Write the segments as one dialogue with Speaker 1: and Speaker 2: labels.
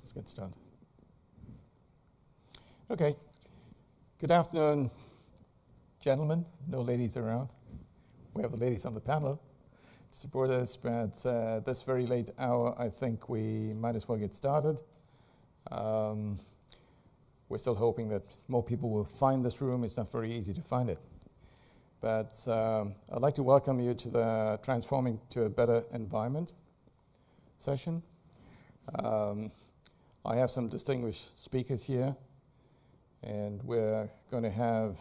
Speaker 1: Let's get started. Okay. Good afternoon, gentlemen. No ladies around. We have the ladies on the panel to support us, but this very late hour, I think we might as well get started. We're still hoping that more people will find this room. It's not very easy to find it. But I'd like to welcome you to the Transforming to a Better Environment session. I have some distinguished speakers here, and we're going to have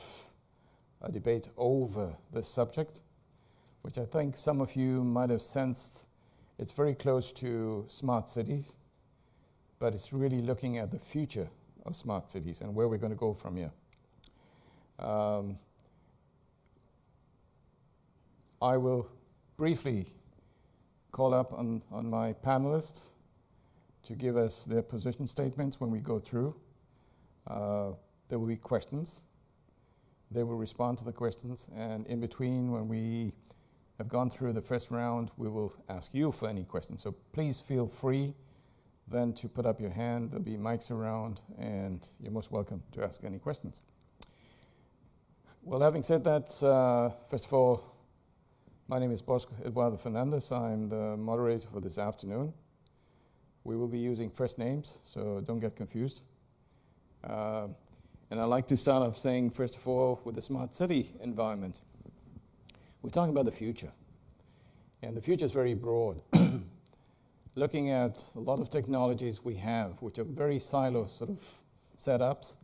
Speaker 1: a debate over this subject, which I think some of you might have sensed. It's very close to smart cities, but it's really looking at the future of smart cities and where we're going to go from here. I will briefly call up on my panelists to give us their position statements when we go through. There will be questions. They will respond to the questions, and in between, when we have gone through the first round, we will ask you for any questions. So please feel free then to put up your hand. There'll be mics around, and you're most welcome to ask any questions. Well, having said that, first of all, my name is Bosco Eduardo Fernandez. I'm the moderator for this afternoon. We will be using first names, so don't get confused. And I'd like to start off saying, first of all, with the smart city environment. We're talking about the future, and the future is very broad. Looking at a lot of technologies we have, which are very silo sort of setups,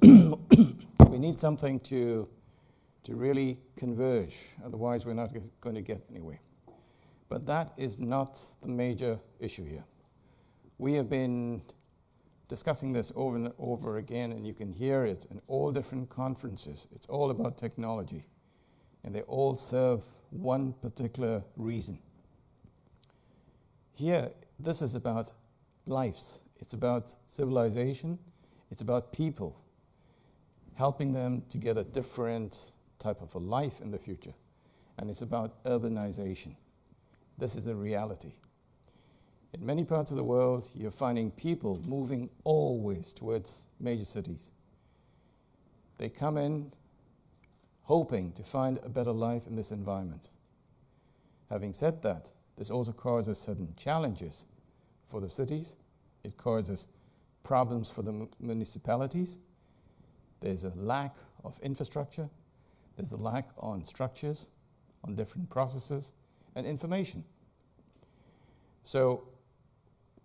Speaker 1: we need something to really converge, otherwise we're not going to get anywhere. But that is not the major issue here. We have been discussing this over and over again, and you can hear it in all different conferences. It's all about technology, and they all serve one particular reason. Here, this is about lives. It's about civilization. It's about people, helping them to get a different type of a life in the future. And it's about urbanization. This is a reality. In many parts of the world, you're finding people moving always towards major cities. They come in hoping to find a better life in this environment. Having said that, this also causes certain challenges for the cities. It causes problems for the municipalities. There's a lack of infrastructure. There's a lack on structures, on different processes, and information. So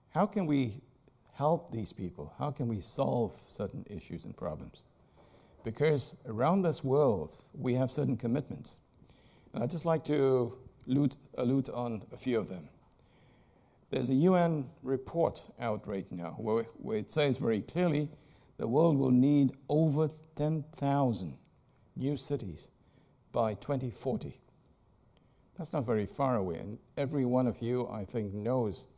Speaker 1: how can we help these people? How can we solve certain issues and problems? Because around this world, we have certain commitments. And I'd just like to allude on a few of them. There's a UN report out right now where it says very clearly the world will need over 10,000 new cities by 2040. That's not very far away, and every one of you, I think, knows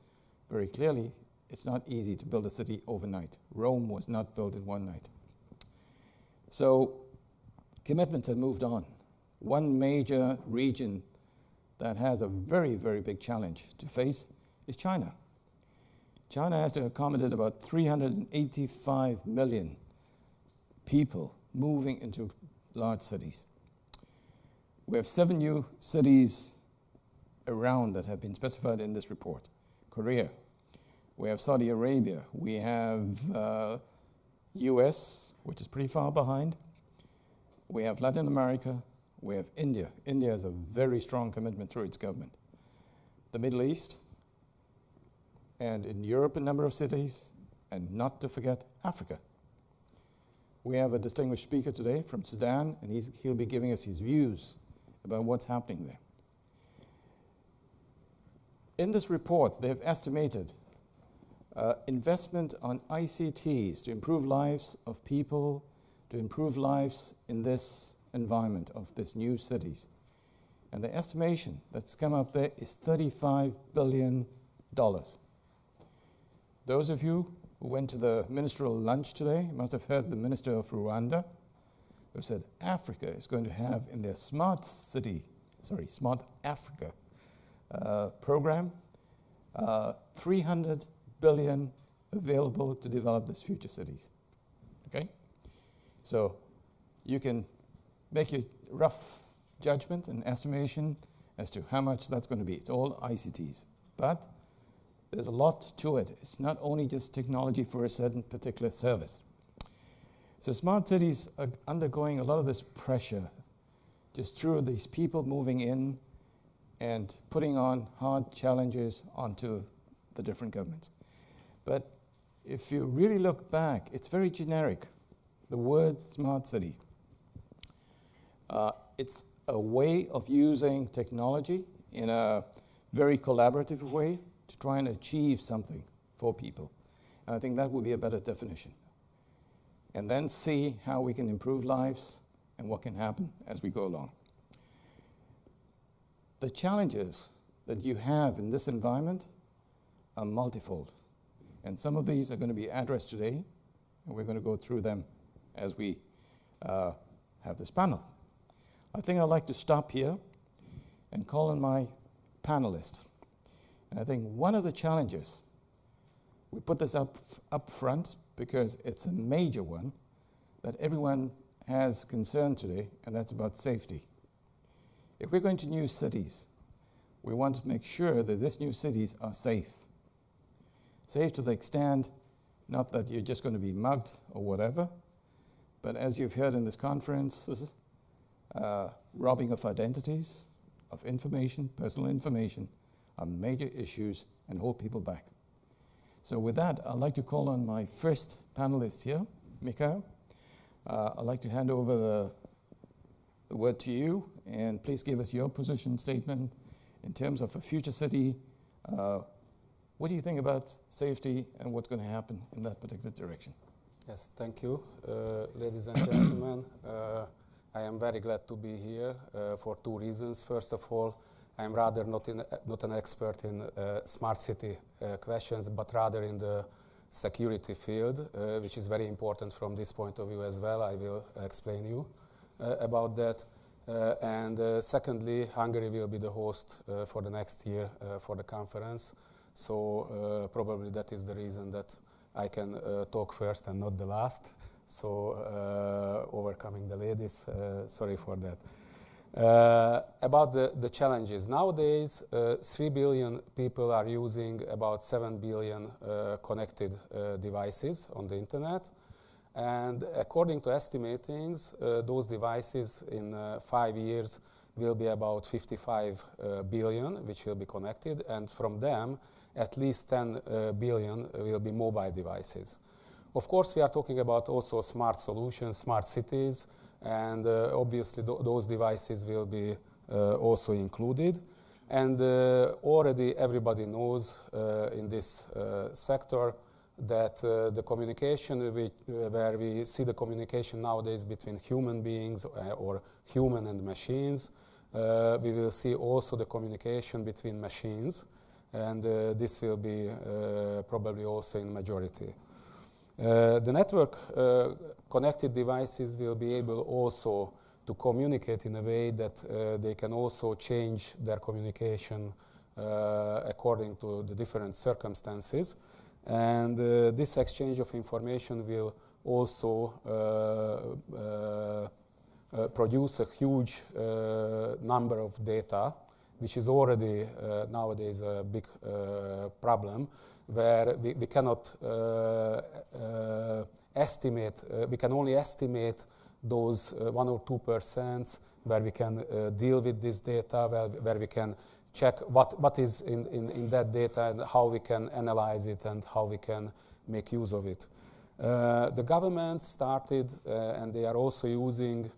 Speaker 1: very clearly it's not easy to build a city overnight. Rome was not built in one night. So commitments have moved on. One major region that has a very, very big challenge to face is China. China has to accommodate about 385 million people moving into large cities. We have 7 new cities around that have been specified in this report. Korea, we have Saudi Arabia, we have US, which is pretty far behind. We have Latin America, we have India. India has a very strong commitment through its government. The Middle East, and in Europe a number of cities, and not to forget Africa. We have a distinguished speaker today from Sudan, and he'll be giving us his views about what's happening there. In this report, they've estimated investment on ICTs to improve lives of people, to improve lives in this environment of these new cities. And the estimation that's come up there is $35 billion. Those of you who went to the ministerial lunch today must have heard the Minister of Rwanda who said Africa is going to have in their Smart Africa program $300 billion available to develop these future cities. Okay? So you can make a rough judgment and estimation as to how much that's going to be. It's all ICTs. But there's a lot to it. It's not only just technology for a certain particular service. So smart cities are undergoing a lot of this pressure just through these people moving in and putting on hard challenges onto the different governments. But if you really look back, it's very generic. The word smart city. It's a way of using technology in a very collaborative way to try and achieve something for people. And I think that would be a better definition. And then see how we can improve lives and what can happen as we go along. The challenges that you have in this environment are multifold. And some of these are going to be addressed today, and we're going to go through them as we have this panel. I think I'd like to stop here and call on my panelists. And I think one of the challenges, we put this up front because it's a major one that everyone has concern today, and that's about safety. If we're going to new cities, we want to make sure that these new cities are safe. Safe to the extent, not that you're just going to be mugged or whatever, but as you've heard in this conference, this is robbing of identities, of information, personal information, are major issues and hold people back. So with that, I'd like to call on my first panelist here, Mikhail. I'd like to hand over the word to you, and please give us your position statement in terms of a future city. What do you think about safety and what's going to happen in that particular direction?
Speaker 2: Yes, thank you, ladies and gentlemen. I am very glad to be here for two reasons. First of all, I am rather not an expert in smart city questions, but rather in the security field, which is very important from this point of view as well. I will explain you about that. And secondly, Hungary will be the host for the next year for the conference. So probably that is the reason that I can talk first and not the last. So overcoming the ladies, sorry for that. About the challenges. Nowadays, 3 billion people are using about 7 billion connected devices on the internet. And according to estimatings, those devices in 5 years will be about 55 billion, which will be connected. And from them, at least 10 billion will be mobile devices. Of course, we are talking about also smart solutions, smart cities, and obviously those devices will be also included. And already everybody knows in this sector that the communication, where we see the communication nowadays between human beings or human and machines, we will see also the communication between machines, and this will be probably also in majority. The network connected devices will be able also to communicate in a way that they can also change their communication according to the different circumstances. And this exchange of information will also produce a huge number of data, which is already nowadays a big problem, where we cannot estimate, we can only estimate those 1 or 2% where we can deal with this data, where we can check what is in that data and how we can analyze it and how we can make use of it. The government started, and they are also using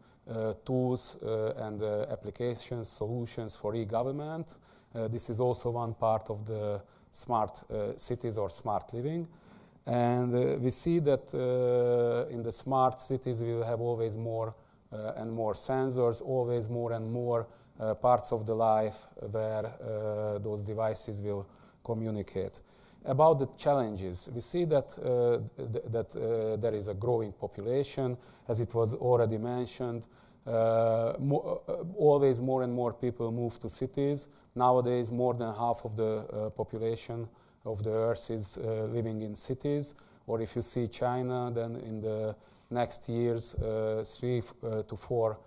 Speaker 2: tools and applications, solutions for e-government. This is also one part of the smart cities or smart living. And we see that in the smart cities we will have always more and more sensors, always more and more parts of the life where those devices will communicate. About the challenges, we see that there is a growing population, as it was already mentioned. Always more and more people move to cities. Nowadays, more than half of the population of the Earth is living in cities. Or if you see China, then in the next years, 3 to 4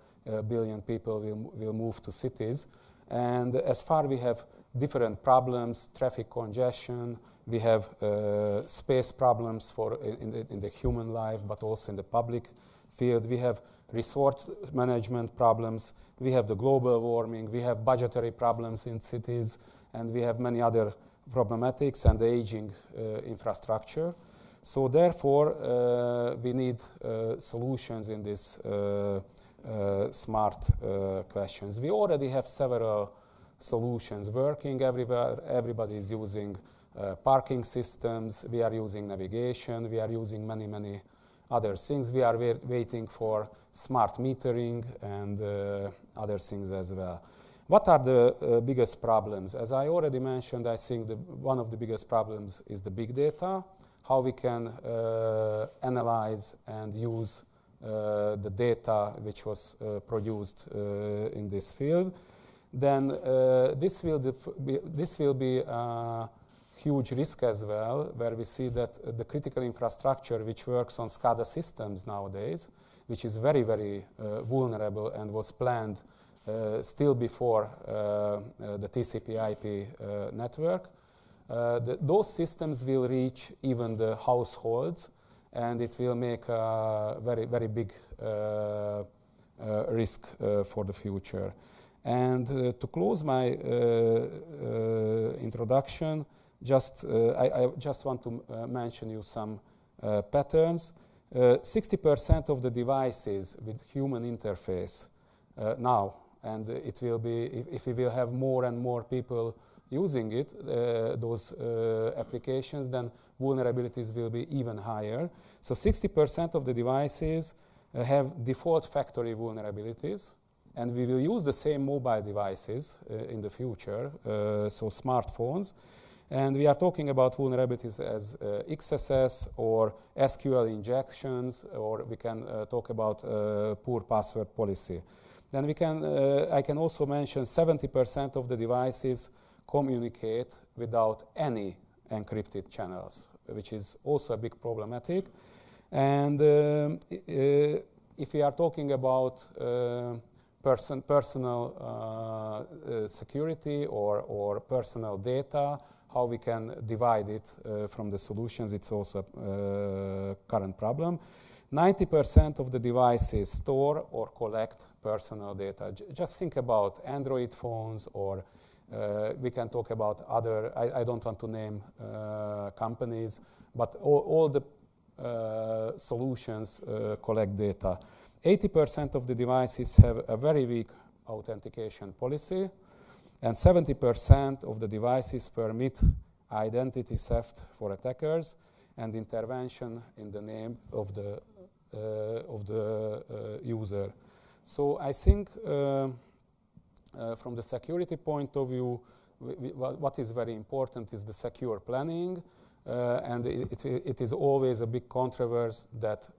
Speaker 2: billion people will move to cities. And as far we have different problems, traffic congestion, we have space problems in the human life, but also in the public field. We have resource management problems, we have the global warming, we have budgetary problems in cities, and we have many other problematics and the aging infrastructure. So therefore, we need solutions in these smart questions. We already have several solutions working everywhere. Everybody is using parking systems, we are using navigation, we are using many other things. We are waiting for smart metering and other things as well. What are the biggest problems? As I already mentioned, I think one of the biggest problems is the big data, how we can analyze and use the data which was produced in this field. Then this will be a huge risk as well, where we see that the critical infrastructure which works on SCADA systems nowadays, which is very vulnerable and was planned still before the TCP/IP network, those systems will reach even the households, and it will make a very big risk for the future. And to close my introduction, I just want to mention you some patterns. 60% of the devices with human interface now, and it will be, if we will have more and more people using it, those applications, then vulnerabilities will be even higher. So 60% of the devices have default factory vulnerabilities, and we will use the same mobile devices in the future, so smartphones. And we are talking about vulnerabilities as XSS or SQL injections, or we can talk about poor password policy. Then I can also mention 70% of the devices communicate without any encrypted channels, which is also a big problematic. And if we are talking about personal security or personal data, how we can divide it from the solutions, it's also a current problem. 90% of the devices store or collect personal data. Just think about Android phones, or we can talk about other, I don't want to name companies, but all the solutions collect data. 80% of the devices have a very weak authentication policy, and 70% of the devices permit identity theft for attackers and intervention in the name of the user. So I think from the security point of view, what is very important is the secure planning, and it is always a big controversy that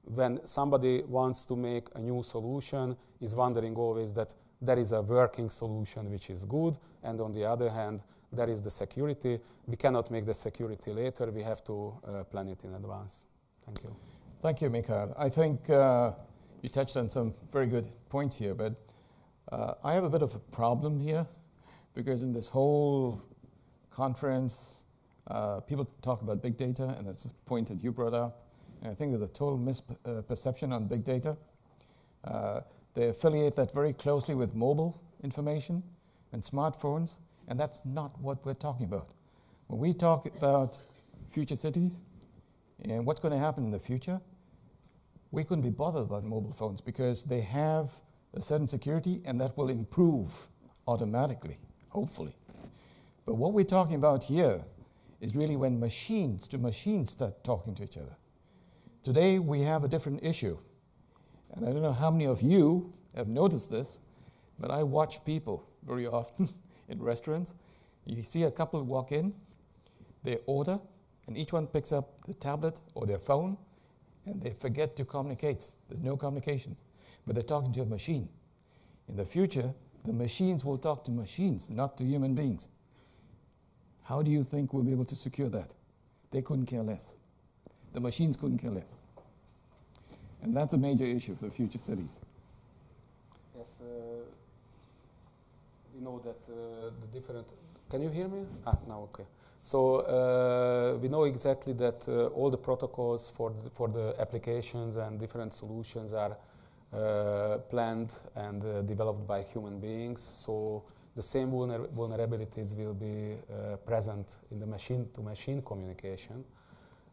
Speaker 2: when somebody wants to make a new solution, is wondering always that there is a working solution which is good, and on the other hand, there is the security. We cannot make the security later. We have to plan it in advance. Thank you.
Speaker 1: Thank you, Mikhail. I think you touched on some very good points here, but I have a bit of a problem here, because in this whole conference, people talk about big data, and that's a point that you brought up. And I think there's a total misperception on big data. They affiliate that very closely with mobile information and smartphones, and that's not what we're talking about. When we talk about future cities and what's going to happen in the future, we couldn't be bothered about mobile phones because they have a certain security, and that will improve automatically, hopefully. But what we're talking about here is really when machines to machines start talking to each other. Today we have a different issue. And I don't know how many of you have noticed this, but I watch people very often in restaurants. You see a couple walk in, they order, and each one picks up the tablet or their phone, and they forget to communicate. There's no communications, but they're talking to a machine. In the future, The machines will talk to machines, not to human beings. How do you think we'll be able to secure that? They couldn't care less. The machines couldn't care less. And that's a major issue for future cities.
Speaker 2: Yes, we know that the different... Can you hear me? Now okay. So we know exactly that all the protocols for the applications and different solutions are planned and developed by human beings. So the same vulnerabilities will be present in the machine-to-machine communication.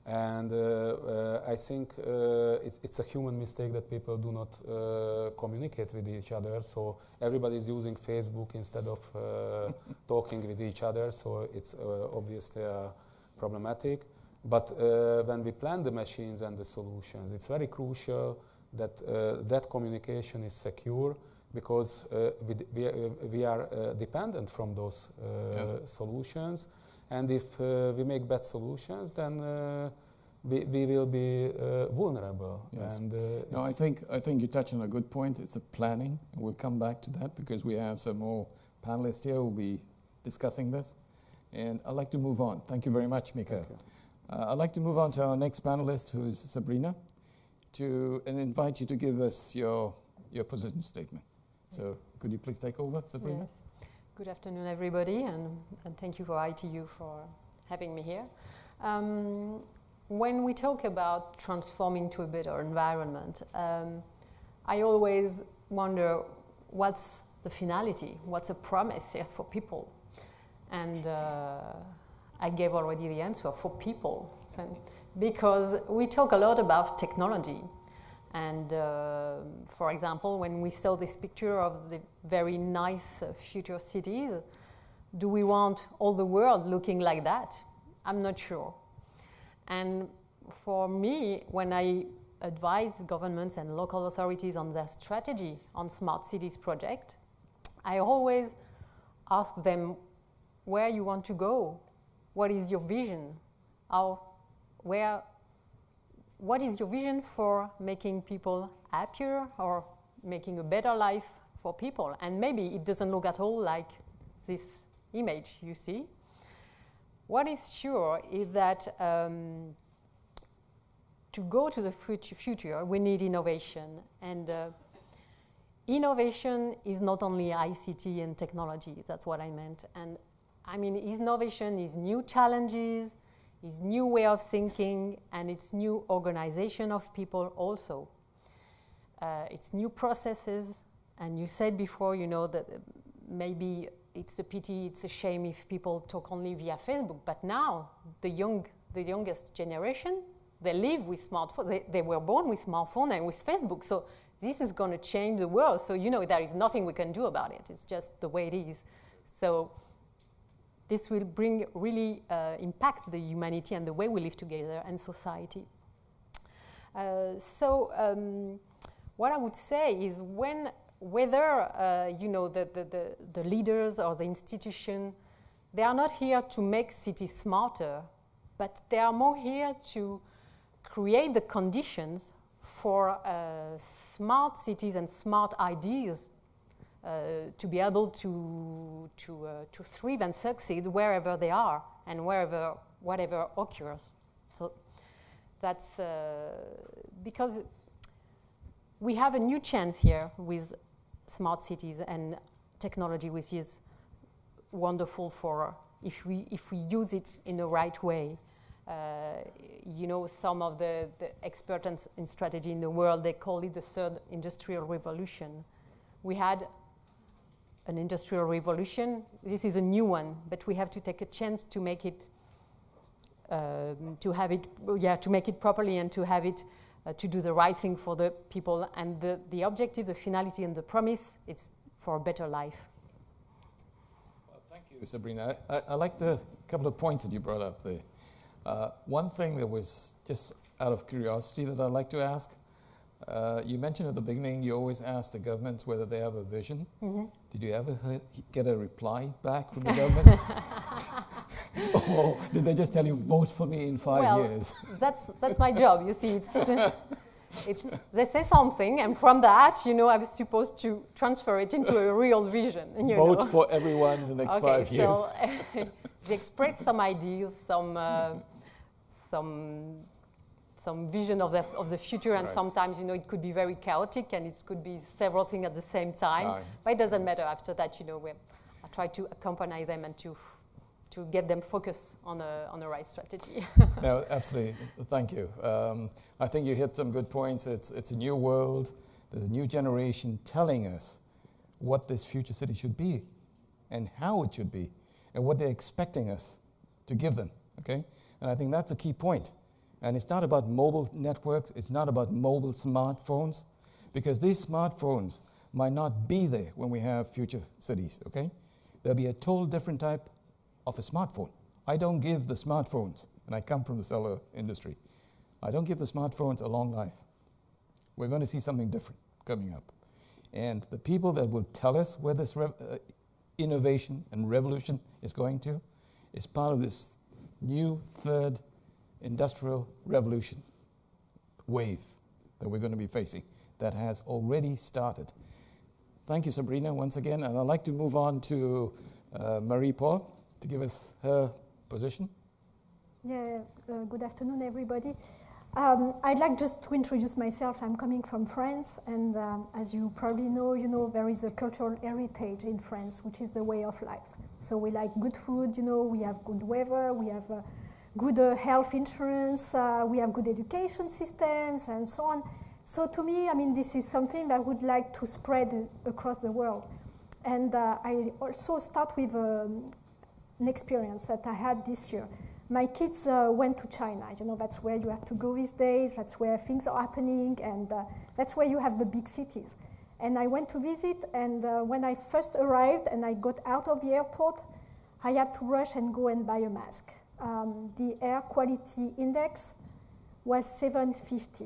Speaker 2: And I think it's a human mistake that people do not communicate with each other. So everybody is using Facebook instead of talking with each other. So it's obviously problematic. But when we plan the machines and the solutions, it's very crucial that that communication is secure, because we are dependent from those solutions. And if we make bad solutions, then we will be vulnerable.
Speaker 1: Yes.
Speaker 2: And
Speaker 1: no, I think you touched on a good point. It's a planning, and we'll come back to that because we have some more panelists here who will be discussing this. And I'd like to move on. Thank you very much, Mikael. I'd like to move on to our next panelist, who is Sabrina, and invite you to give us your position statement. So could you please take over, Sabrina?
Speaker 3: Yes. Good afternoon, everybody, and thank you for ITU for having me here. When we talk about transforming to a better environment, I always wonder what's the finality, what's a promise here for people? And I gave already the answer, for people. So, because we talk a lot about technology. And for example, when we saw this picture of the very nice future cities, do we want all the world looking like that? I'm not sure. And for me, when I advise governments and local authorities on their strategy on smart cities project, I always ask them where you want to go. What is your vision? What is your vision for making people happier or making a better life for people? And maybe it doesn't look at all like this image you see. What is sure is that to go to the future, we need innovation. And innovation is not only ICT and technology, that's what I meant. And I mean, innovation is new challenges, is new way of thinking, and it's new organization of people also. It's new processes, and you said before, you know, that maybe it's a pity, it's a shame if people talk only via Facebook, but now the youngest generation, they live with smartphones, they were born with smartphone and with Facebook, so this is going to change the world, so you know there is nothing we can do about it, it's just the way it is. So this will bring really impact the humanity and the way we live together and society. What I would say is whether you know the leaders or the institution, they are not here to make cities smarter, but they are more here to create the conditions for smart cities and smart ideas to be able to thrive and succeed wherever they are and whatever occurs. So that's because we have a new chance here with smart cities and technology, which is wonderful for if we use it in the right way. You know, some of the experts in strategy in the world, they call it the third industrial revolution. We had an industrial revolution. This is a new one, but we have to take a chance to make it, to make it properly and to have it, to do the right thing for the people. And the objective, the finality, and the promise, it's for a better life.
Speaker 1: Well, thank you, Sabrina. I like the couple of points that you brought up there. One thing that was just out of curiosity that I'd like to ask, you mentioned at the beginning you always ask the governments whether they have a vision. Mm-hmm. Did you ever get a reply back from the governments? Or did they just tell you, vote for me in 5 years?
Speaker 3: That's my job, you see. They say something, and from that, you know, I'm supposed to transfer it into a real vision. You
Speaker 1: Vote
Speaker 3: know.
Speaker 1: for everyone in the next 5 years.
Speaker 3: So they express some ideas, some vision of the future, and sometimes, you know, it could be very chaotic, and it could be several things at the same time. But it doesn't matter. After that, you know, I try to accompany them and to get them focused on the right strategy.
Speaker 1: No, absolutely. Thank you. I think you hit some good points. It's a new world. There's a new generation telling us what this future city should be and how it should be and what they're expecting us to give them, okay? And I think that's a key point. And it's not about mobile networks. It's not about mobile smartphones, because these smartphones might not be there when we have future cities, okay? There'll be a total different type of a smartphone. I don't give the smartphones, and I come from the cellular industry, I don't give the smartphones a long life. We're going to see something different coming up. And the people that will tell us where this innovation and revolution is going to is part of this new third industrial revolution wave that we're going to be facing that has already started. Thank you, Sabrina, once again. And I'd like to move on to Marie-Paul to give us her position.
Speaker 4: Yeah, good afternoon, everybody. I'd like just to introduce myself. I'm coming from France, and as you probably know, there is a cultural heritage in France, which is the way of life. So we like good food, you know, we have good weather, we have good health insurance, we have good education systems, and so on. So to me, I mean, this is something that I would like to spread across the world. And I also start with an experience that I had this year. My kids went to China. You know, that's where you have to go these days. That's where things are happening, and that's where you have the big cities. And I went to visit, and when I first arrived and I got out of the airport, I had to rush and go and buy a mask. The air quality index was 750.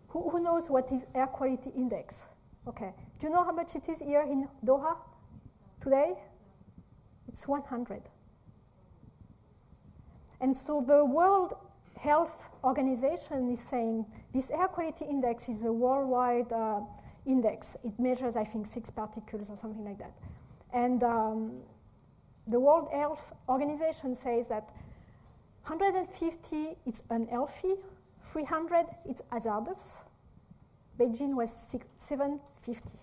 Speaker 4: Who knows what is air quality index? Okay. Do you know how much it is here in Doha today? It's 100. And so the World Health Organization is saying this air quality index is a worldwide index. It measures, I think, 6 particles or something like that. And the World Health Organization says that 150 is unhealthy, 300 it's hazardous. Beijing was 750.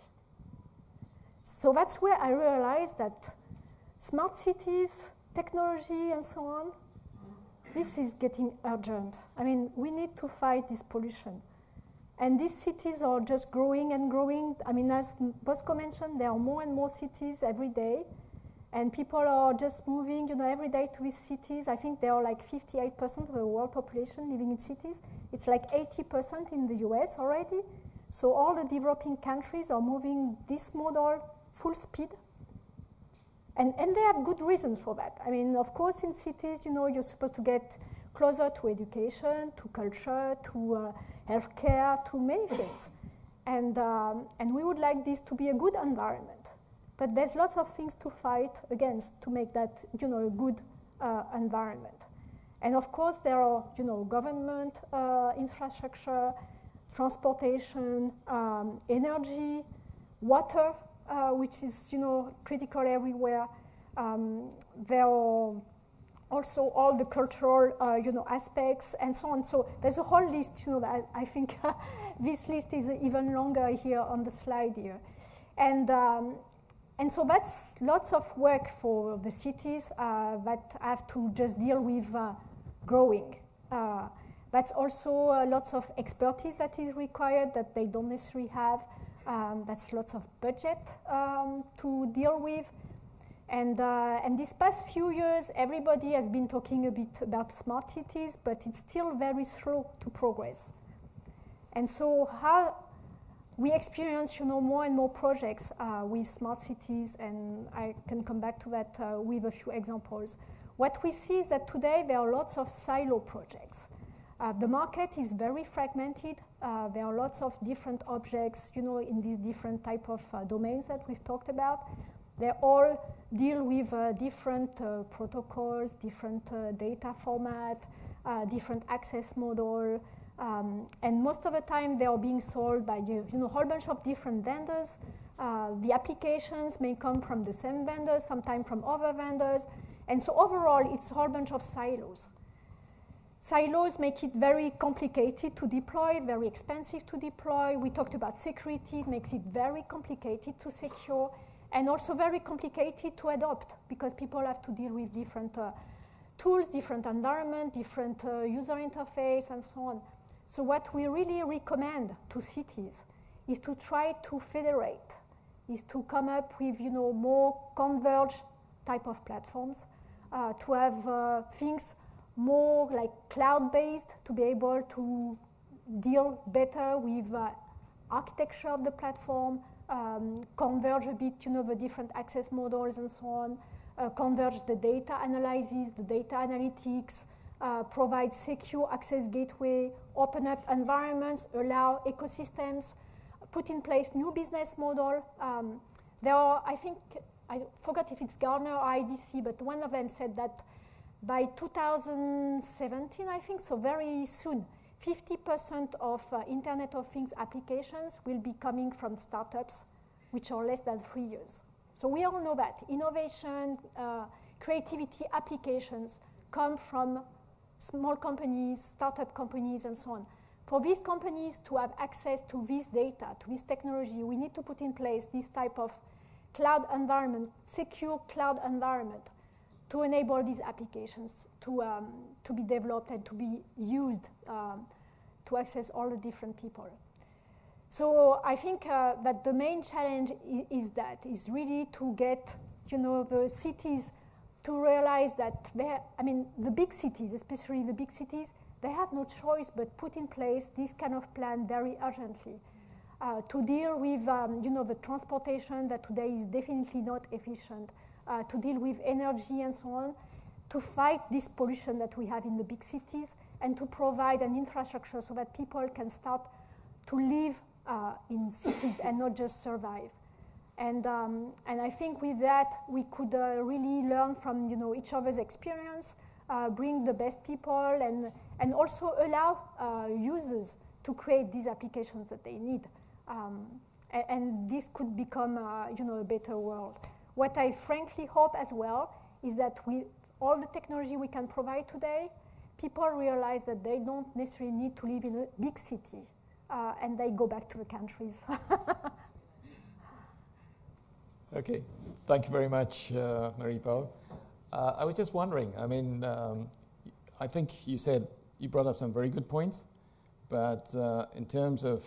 Speaker 4: So that's where I realized that smart cities, technology, and so on, this is getting urgent. I mean, we need to fight this pollution. And these cities are just growing and growing. I mean, as Bosco mentioned, there are more and more cities every day. And people are just moving, you know, every day to these cities. I think there are like 58% of the world population living in cities. It's like 80% in the US already. So all the developing countries are moving this model full speed. And they have good reasons for that. I mean, of course, in cities, you know, you're supposed to get closer to education, to culture, to healthcare, to many things. And we would like this to be a good environment. But there's lots of things to fight against to make that, you know, a good environment. And of course, there are, you know, government infrastructure, transportation, energy, water, which is, you know, critical everywhere. There are also all the cultural, you know, aspects and so on. So there's a whole list, you know, that I think this list is even longer here on the slide here. And so that's lots of work for the cities that have to just deal with growing. That's also lots of expertise that is required that they don't necessarily have. That's lots of budget to deal with. And these past few years, everybody has been talking a bit about smart cities, but it's still very slow to progress. And so how we experience, you know, more and more projects with smart cities, and I can come back to that with a few examples. What we see is that today there are lots of silo projects. The market is very fragmented. There are lots of different objects, you know, in these different type of domains that we've talked about. They all deal with different protocols, different data format, different access model, And most of the time, they are being sold by a whole bunch of different vendors. The applications may come from the same vendors, sometimes from other vendors. And so overall, it's a whole bunch of silos. Silos make it very complicated to deploy, very expensive to deploy. We talked about security. It makes it very complicated to secure, and also very complicated to adopt, because people have to deal with different tools, different environment, different user interface, and so on. So what we really recommend to cities is to try to federate, is to come up with more converged type of platforms, to have things more like cloud-based, to be able to deal better with architecture of the platform, converge a bit, the different access models and so on, converge the data analysis, the data analytics, provide secure access gateway, open up environments, allow ecosystems, put in place new business model. There are, I think, I forgot if it's Gartner or IDC, but one of them said that by 2017, I think, so very soon, 50% of Internet of Things applications will be coming from startups, which are less than 3 years. So we all know that innovation, creativity, applications come from small companies, startup companies, and so on. For these companies to have access to this data, to this technology, we need to put in place this type of cloud environment, secure cloud environment, to enable these applications to be developed and to be used to access all the different people. So I think that the main challenge is really to get the cities to realize that the big cities, especially the big cities, they have no choice but put in place this kind of plan very urgently to deal with the transportation that today is definitely not efficient, to deal with energy and so on, to fight this pollution that we have in the big cities, and to provide an infrastructure so that people can start to live in cities and not just survive. And I think with that, we could really learn from each other's experience, bring the best people, and also allow users to create these applications that they need. And this could become a better world. What I frankly hope as well is that with all the technology we can provide today, people realize that they don't necessarily need to live in a big city, and they go back to the countries.
Speaker 1: Okay, thank you very much, Marie-Paule. I was just wondering, I think you brought up some very good points, but in terms of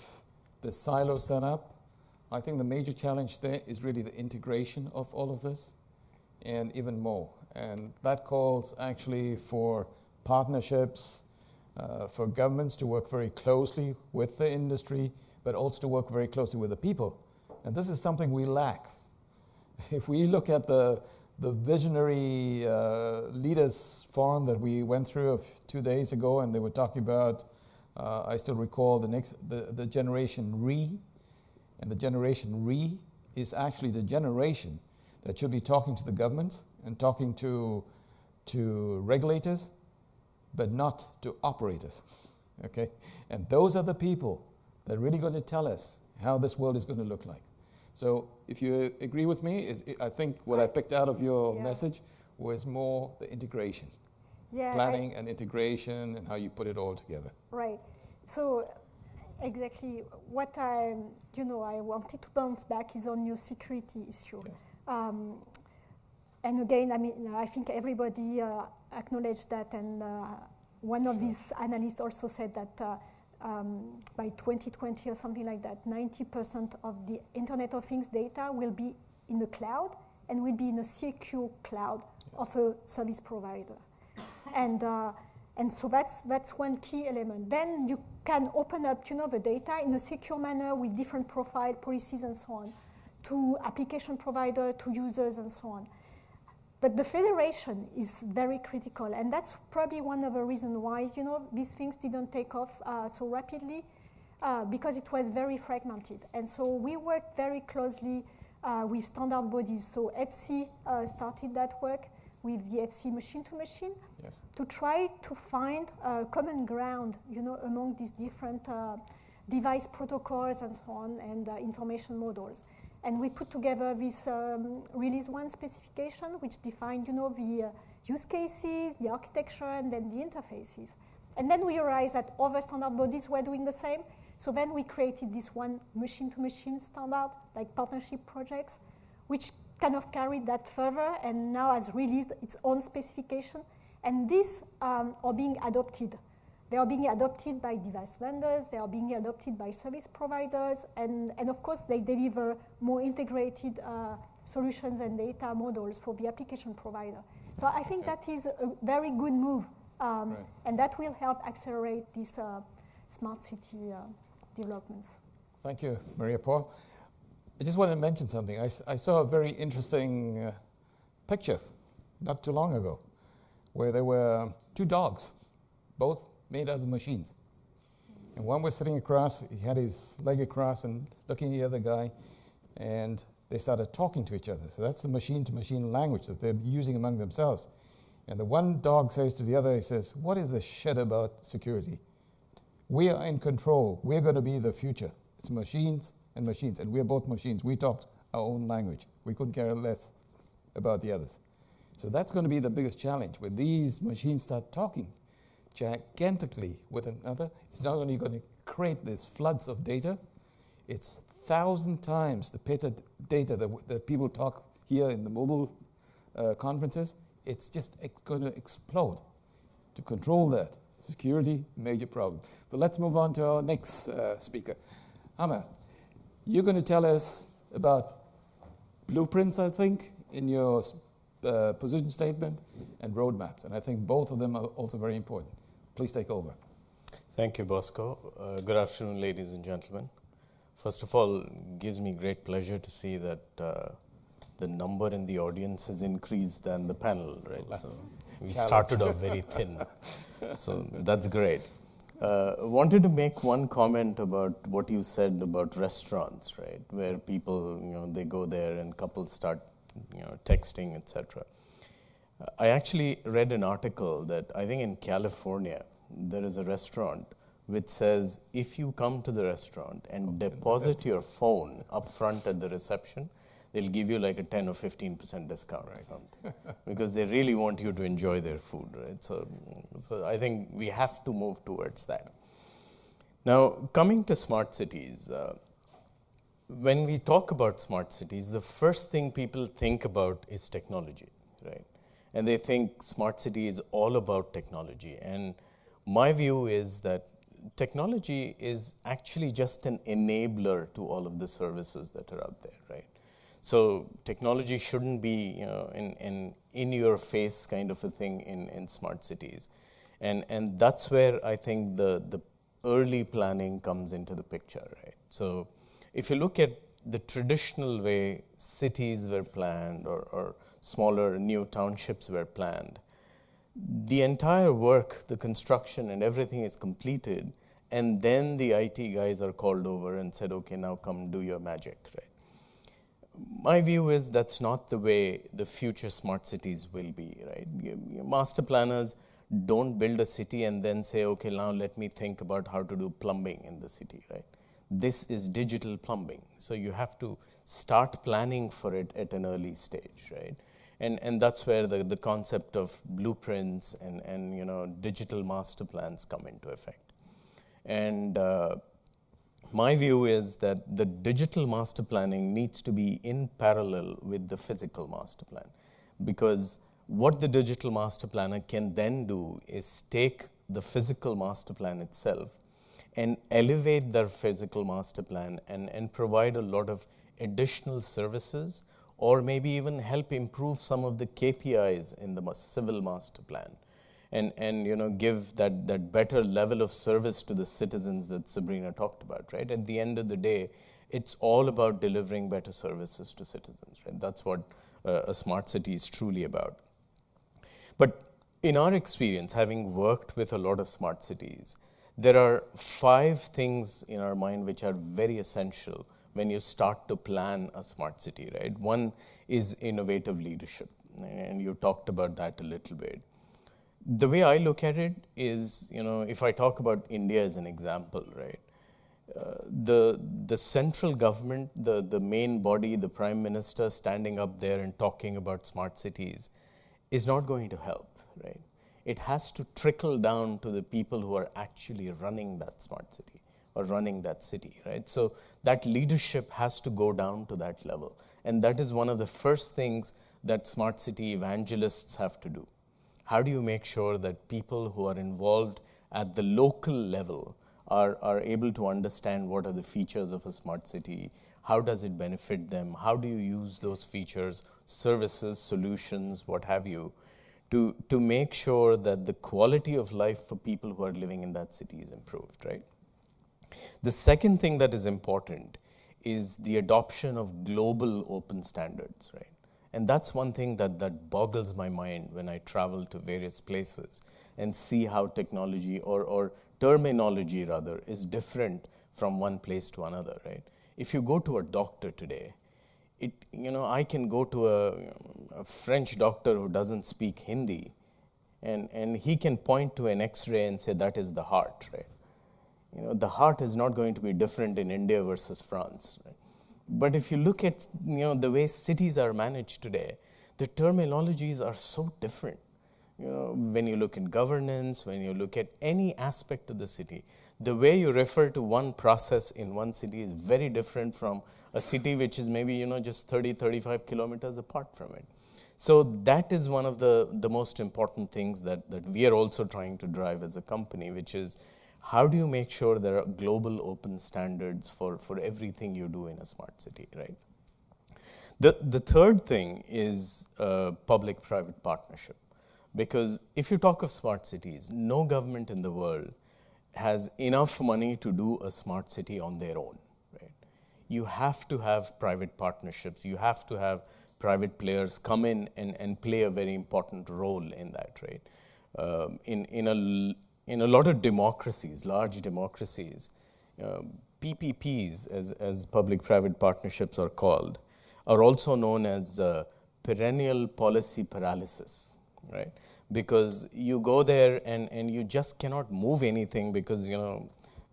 Speaker 1: the silo setup, I think the major challenge there is really the integration of all of this, and even more. And that calls actually for partnerships, for governments to work very closely with the industry, but also to work very closely with the people. And this is something we lack. If we look at the visionary leaders forum that we went through 2 days ago, and they were talking about, I still recall the generation Re, and the generation Re is actually the generation that should be talking to the government and talking to regulators, but not to operators, okay? And those are the people that are really going to tell us how this world is going to look like. So if you agree with me, I think what I picked out of your message was more the integration. Planning and integration and how you put it all together.
Speaker 4: Right. So exactly what I wanted to bounce back is on your security issue.
Speaker 1: Yes.
Speaker 4: And again, I think everybody acknowledged that, and one of these analysts also said that by 2020 or something like that, 90% of the Internet of Things data will be in the cloud and will be in a secure cloud of a service provider. And so that's one key element. Then you can open up, the data in a secure manner with different profile policies and so on, to application provider, to users and so on. But the federation is very critical, and that's probably one of the reasons why, these things didn't take off so rapidly, because it was very fragmented. And so we worked very closely with standard bodies. So ETSI started that work. with the Etsy machine-to-machine,
Speaker 1: Yes.
Speaker 4: to try to find common ground, among these different device protocols and so on, and information models. And we put together this release 1 specification, which defined, the use cases, the architecture, and then the interfaces. And then we realized that other standard bodies were doing the same. So then we created this one machine-to-machine standard, like partnership projects, which kind of carried that further and now has released its own specification. And these are being adopted. They are being adopted by device vendors, they are being adopted by service providers, and of course they deliver more integrated solutions and data models for the application provider. So I think that is a very good move, and that will help accelerate these smart city developments.
Speaker 1: Thank you, Maria Paul. I just want to mention something. I saw a very interesting picture not too long ago where there were 2 dogs, both made out of machines. And one was sitting across, he had his leg across and looking at the other guy, and they started talking to each other. So that's the machine-to-machine language that they're using among themselves. And the one dog says to the other, he says, "What is this shit about security? We are in control. We're going to be the future. It's machines and machines, and we're both machines. We talked our own language. We couldn't care less about the others." So that's going to be the biggest challenge. When these machines start talking gigantically with another, it's not only going to create these floods of data, it's 1,000 times the data that people talk here in the mobile conferences. It's just going to explode. To control that, security, major problem. But let's move on to our next speaker. Hammer, you're going to tell us about blueprints, I think, in your position statement, and roadmaps. And I think both of them are also very important. Please take over.
Speaker 5: Thank you, Bosco. Good afternoon, ladies and gentlemen. First of all, it gives me great pleasure to see that the number in the audience has increased than the panel, right? So we started off very thin. So that's great. Wanted to make one comment about what you said about restaurants, right? Where people, they go there and couples start, texting, etc. I actually read an article that I think in California, there is a restaurant which says if you come to the restaurant and deposit your phone up front at the reception, they'll give you like a 10 or 15% discount or something, because they really want you to enjoy their food, right? So I think we have to move towards that. Now, coming to smart cities, when we talk about smart cities, the first thing people think about is technology, right? And they think smart city is all about technology. And my view is that technology is actually just an enabler to all of the services that are out there, right? So technology shouldn't be, an in-your-face kind of a thing in smart cities. And that's where I think the early planning comes into the picture, right? So if you look at the traditional way cities were planned or smaller new townships were planned, the entire work, the construction and everything is completed, and then the IT guys are called over and said, okay, now come do your magic, right? My view is that's not the way the future smart cities will be, right? Your master planners don't build a city and then say, okay, now let me think about how to do plumbing in the city, right? This is digital plumbing. So you have to start planning for it at an early stage, right? And that's where the concept of blueprints and digital master plans come into effect. And my view is that the digital master planning needs to be in parallel with the physical master plan, because what the digital master planner can then do is take the physical master plan itself and elevate their physical master plan and provide a lot of additional services, or maybe even help improve some of the KPIs in the civil master plan, and give that better level of service to the citizens that Sabrina talked about, right? At the end of the day, it's all about delivering better services to citizens, right? That's what a smart city is truly about. But in our experience, having worked with a lot of smart cities, there are 5 things in our mind which are very essential when you start to plan a smart city, right? One is innovative leadership. and you talked about that a little bit. The way I look at it is, if I talk about India as an example, right? The central government, the main body, the prime minister standing up there and talking about smart cities is not going to help, right? It has to trickle down to the people who are actually running that smart city or running that city, right? So that leadership has to go down to that level. And that is one of the first things that smart city evangelists have to do. How do you make sure that people who are involved at the local level are able to understand what are the features of a smart city? How does it benefit them? How do you use those features, services, solutions, what have you, to make sure that the quality of life for people who are living in that city is improved, right? The second thing that is important is the adoption of global open standards, right? And that's one thing that boggles my mind when I travel to various places and see how technology or terminology rather is different from one place to another, right? If you go to a doctor today, I can go to a French doctor who doesn't speak Hindi, and he can point to an X-ray and say that is the heart, right? The heart is not going to be different in India versus France, right? But if you look at the way cities are managed today, the terminologies are so different. When you look at governance, when you look at any aspect of the city, the way you refer to one process in one city is very different from a city which is maybe just 30, 35 kilometers apart from it. So that is one of the most important things that we are also trying to drive as a company, which is how do you make sure there are global open standards for everything you do in a smart city, right? The third thing is public-private partnership. Because if you talk of smart cities, no government in the world has enough money to do a smart city on their own, right? You have to have private partnerships. You have to have private players come in and play a very important role in that, right? In a lot of democracies, large democracies, PPPs, as public-private partnerships are called, are also known as perennial policy paralysis, right? Because you go there and you just cannot move anything because,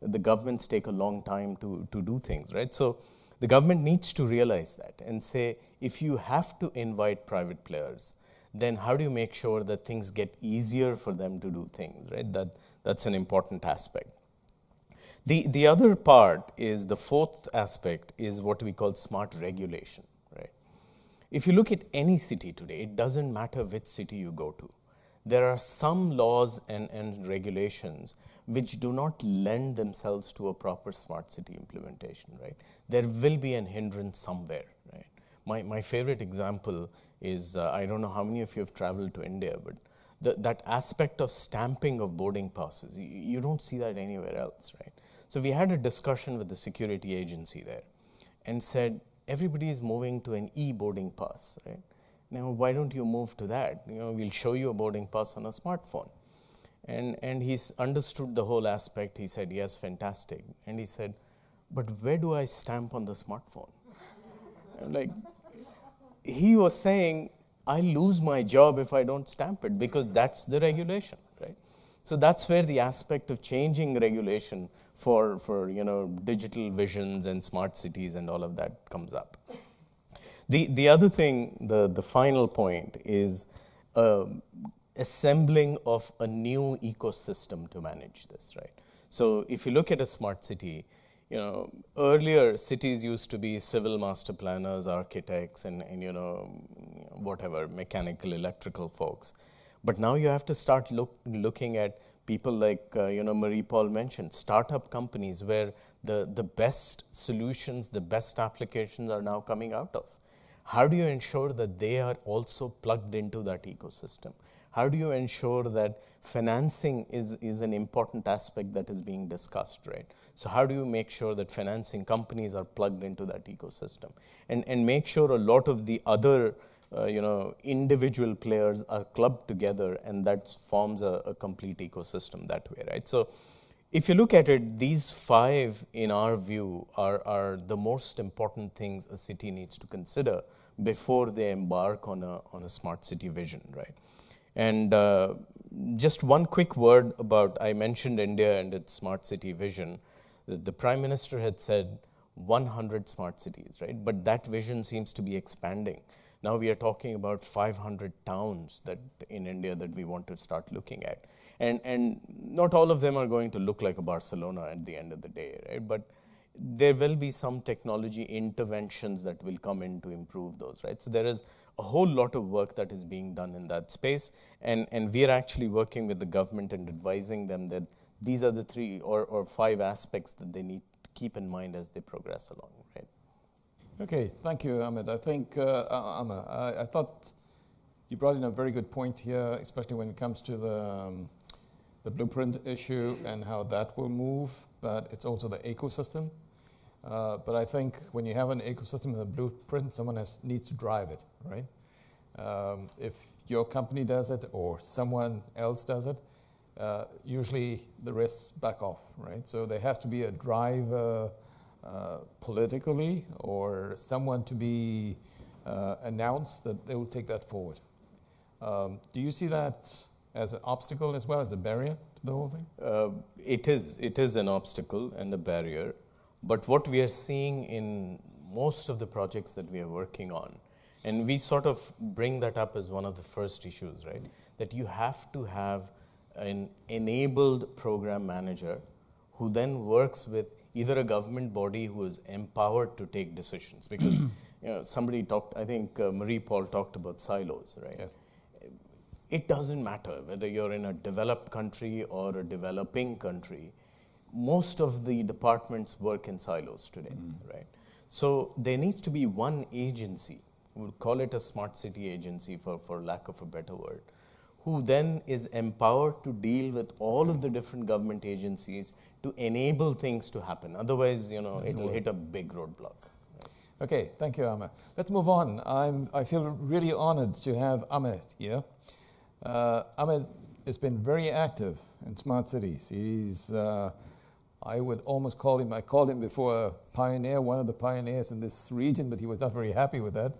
Speaker 5: the governments take a long time to do things, right? So the government needs to realize that and say, if you have to invite private players, then how do you make sure that things get easier for them to do things, right? That's an important aspect. The other part is, the fourth aspect is what we call smart regulation, right? If you look at any city today, it doesn't matter which city you go to. There are some laws and regulations which do not lend themselves to a proper smart city implementation, right? There will be an hindrance somewhere, right? My favorite example is, I don't know how many of you have traveled to India, but that aspect of stamping of boarding passes, you don't see that anywhere else, right? So we had a discussion with the security agency there and said, everybody is moving to an e-boarding pass, right? Now, why don't you move to that? We'll show you a boarding pass on a smartphone. And he's understood the whole aspect. He said, yes, fantastic. And he said, but where do I stamp on the smartphone? Like, he was saying, I lose my job if I don't stamp it, because that's the regulation, right? So that's where the aspect of changing regulation for digital visions and smart cities and all of that comes up. The other thing, the final point, is assembling of a new ecosystem to manage this, right? So if you look at a smart city, earlier cities used to be civil master planners, architects, and whatever, mechanical, electrical folks. But now you have to start looking at people like, Marie Paul mentioned, startup companies where the best solutions, the best applications are now coming out of. How do you ensure that they are also plugged into that ecosystem? How do you ensure that financing is an important aspect that is being discussed, right? So how do you make sure that financing companies are plugged into that ecosystem? And make sure a lot of the other individual players are clubbed together, and that forms a complete ecosystem that way, right? So if you look at it, these 5, in our view, are the most important things a city needs to consider before they embark on a smart city vision, right? And just one quick word about, I mentioned India and its smart city vision. The Prime Minister had said 100 smart cities, right? But that vision seems to be expanding. Now we are talking about 500 towns that in India that we want to start looking at. And not all of them are going to look like a Barcelona at the end of the day, right? But there will be some technology interventions that will come in to improve those, right? So there is a whole lot of work that is being done in that space, and we are actually working with the government and advising them that these are the 3 or 5 aspects that they need to keep in mind as they progress along, right?
Speaker 1: Okay, thank you, Ahmed. I think, Amma, I thought you brought in a very good point here, especially when it comes to the blueprint issue and how that will move, but it's also the ecosystem. But I think when you have an ecosystem and a blueprint, someone needs to drive it, right? If your company does it or someone else does it, usually the risks back off, right? So there has to be a drive politically or someone to be announced that they will take that forward. Do you see that as an obstacle as well, as a barrier to the whole thing?
Speaker 5: It is an obstacle and a barrier. But what we are seeing in most of the projects that we are working on, and we sort of bring that up as one of the first issues, right? That you have to have an enabled program manager who then works with either a government body who is empowered to take decisions. Because somebody talked, I think Marie-Paul talked about silos, right? Yes. It doesn't matter whether you're in a developed country or a developing country. Most of the departments work in silos today, right? So there needs to be one agency, we'll call it a smart city agency for lack of a better word, who then is empowered to deal with all of the different government agencies to enable things to happen. Otherwise, it'll hit a big roadblock. Right?
Speaker 1: Okay, thank you, Ahmed. Let's move on. I feel really honored to have Ahmed here. Ahmed has been very active in smart cities. He's I would almost call him, I called him before a pioneer, one of the pioneers in this region, but he was not very happy with that.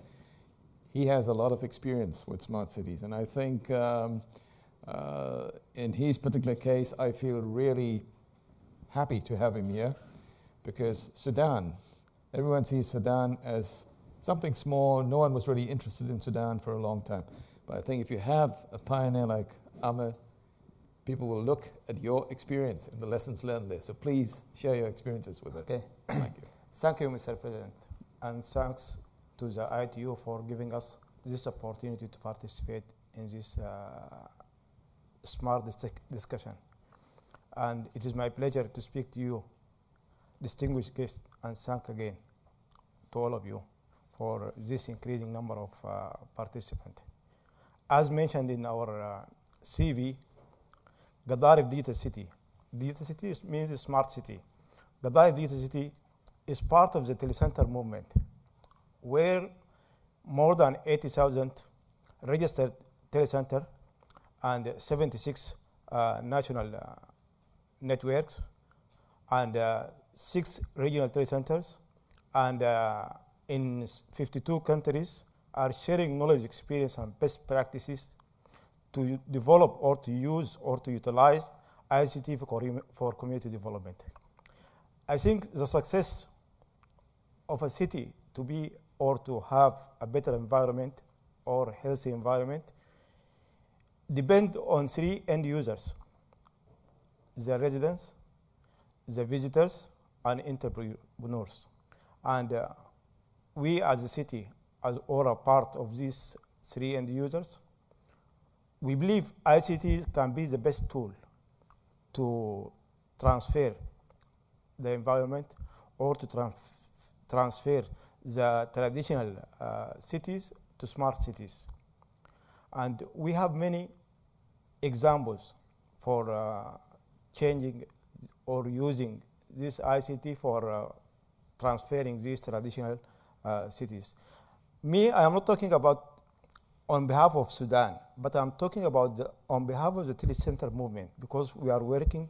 Speaker 1: He has a lot of experience with smart cities. And I think in his particular case, I feel really happy to have him here because Sudan, everyone sees Sudan as something small. No one was really interested in Sudan for a long time. But I think if you have a pioneer like Ahmed, people will look at your experience and the lessons learned there. So please share your experiences with us.
Speaker 6: Okay.
Speaker 1: Thank you.
Speaker 6: Thank you, Mr. President. And thanks to the ITU for giving us this opportunity to participate in this smart discussion. And it is my pleasure to speak to you, distinguished guests, and thank again to all of you for this increasing number of participants. As mentioned in our CV, Gaddarif Digital City. Digital City means a smart city. Gaddarif Digital City is part of the telecenter movement, where more than 80,000 registered telecenter and 76 national networks and 6 regional telecenters and in 52 countries are sharing knowledge, experience, and best practices to develop or to use or to utilize ICT for community development. I think the success of a city to be or to have a better environment or healthy environment depend on 3 end users: the residents, the visitors, and entrepreneurs. And we as a city, as or a part of these 3 end users, we believe ICT can be the best tool to transfer the environment or to transfer the traditional cities to smart cities. And we have many examples for changing or using this ICT for transferring these traditional cities. I am not talking about on behalf of Sudan, but I'm talking about on behalf of the telecenter movement, because we are working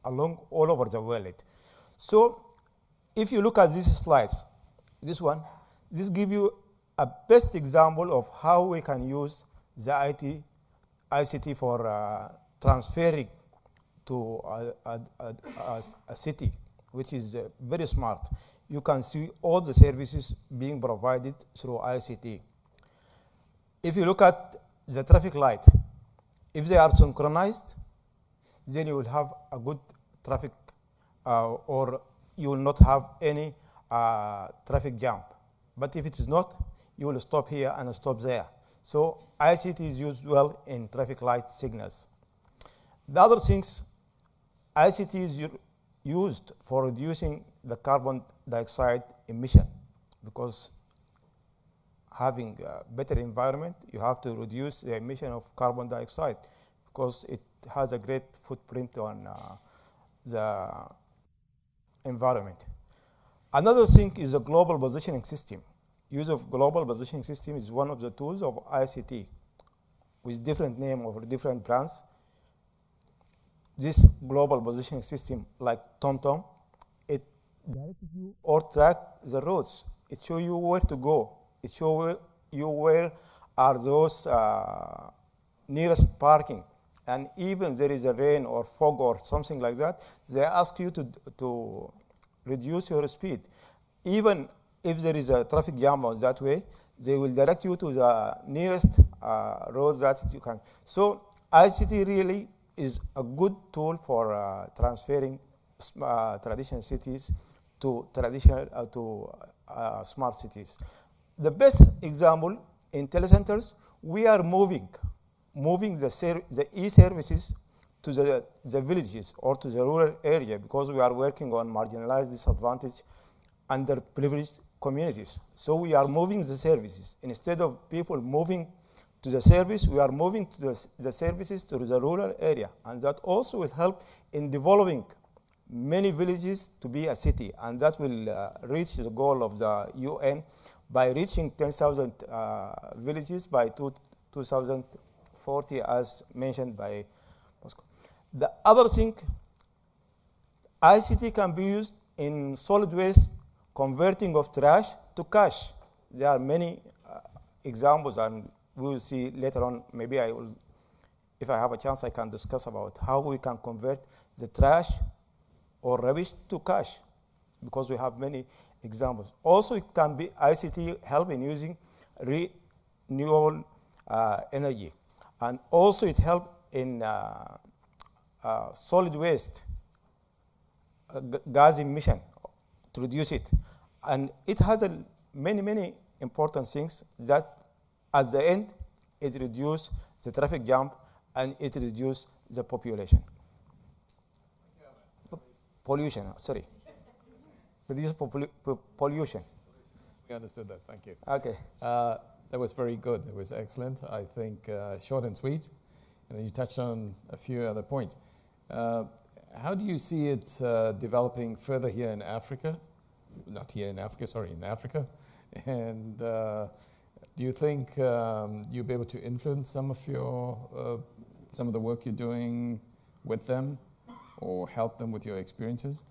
Speaker 6: along all over the world. So if you look at these slides, this one, This gives you a best example of how we can use the ICT for transferring to a city, which is very smart. You can see all the services being provided through ICT. If you look at the traffic light, if they are synchronized, then you will have a good traffic, or you will not have any traffic jam. But if it is not, you will stop here and stop there. So ICT is used well in traffic light signals. The other things, ICT is used for reducing the carbon dioxide emission, because having a better environment, you have to reduce the emission of carbon dioxide, because it has a great footprint on the environment. Another thing is the global positioning system. Use of global positioning system is one of the tools of ICT with different name or different brands. This global positioning system, like TomTom, it directs you or track the roads. It shows you where to go. It shows you where are those nearest parking. And even there is a rain or fog or something like that, they ask you to reduce your speed. Even if there is a traffic jam on that way, they will direct you to the nearest road that you can. So ICT really is a good tool for transferring traditional cities to smart cities. The best example in telecenters, we are moving the e-services to the villages or to the rural area, because we are working on marginalized, disadvantaged, underprivileged communities. So we are moving the services. Instead of people moving to the service, we are moving to the services to the rural area. And that also will help in developing many villages to be a city. And that will reach the goal of the UN by reaching 10,000 villages by 2040, as mentioned by Moscow. The other thing, ICT can be used in solid waste converting of trash to cash. There are many examples, and we will see later on. Maybe I will, if I have a chance, I can discuss about how we can convert the trash or rubbish to cash, because we have many examples. Also, it can be ICT help in using renewable energy, and also it help in solid waste gas emission to reduce it. And it has many important things that at the end, it reduces the traffic jam and it reduces the population. Pollution, sorry. Reduce pollution.
Speaker 1: We understood that, thank you.
Speaker 6: Okay.
Speaker 1: That was very good, it was excellent. I think short and sweet, and you touched on a few other points. How do you see it developing further here in Africa? Not here in Africa, sorry, in Africa. And do you think you'll be able to influence some of the work you're doing with them, or help them with your experiences?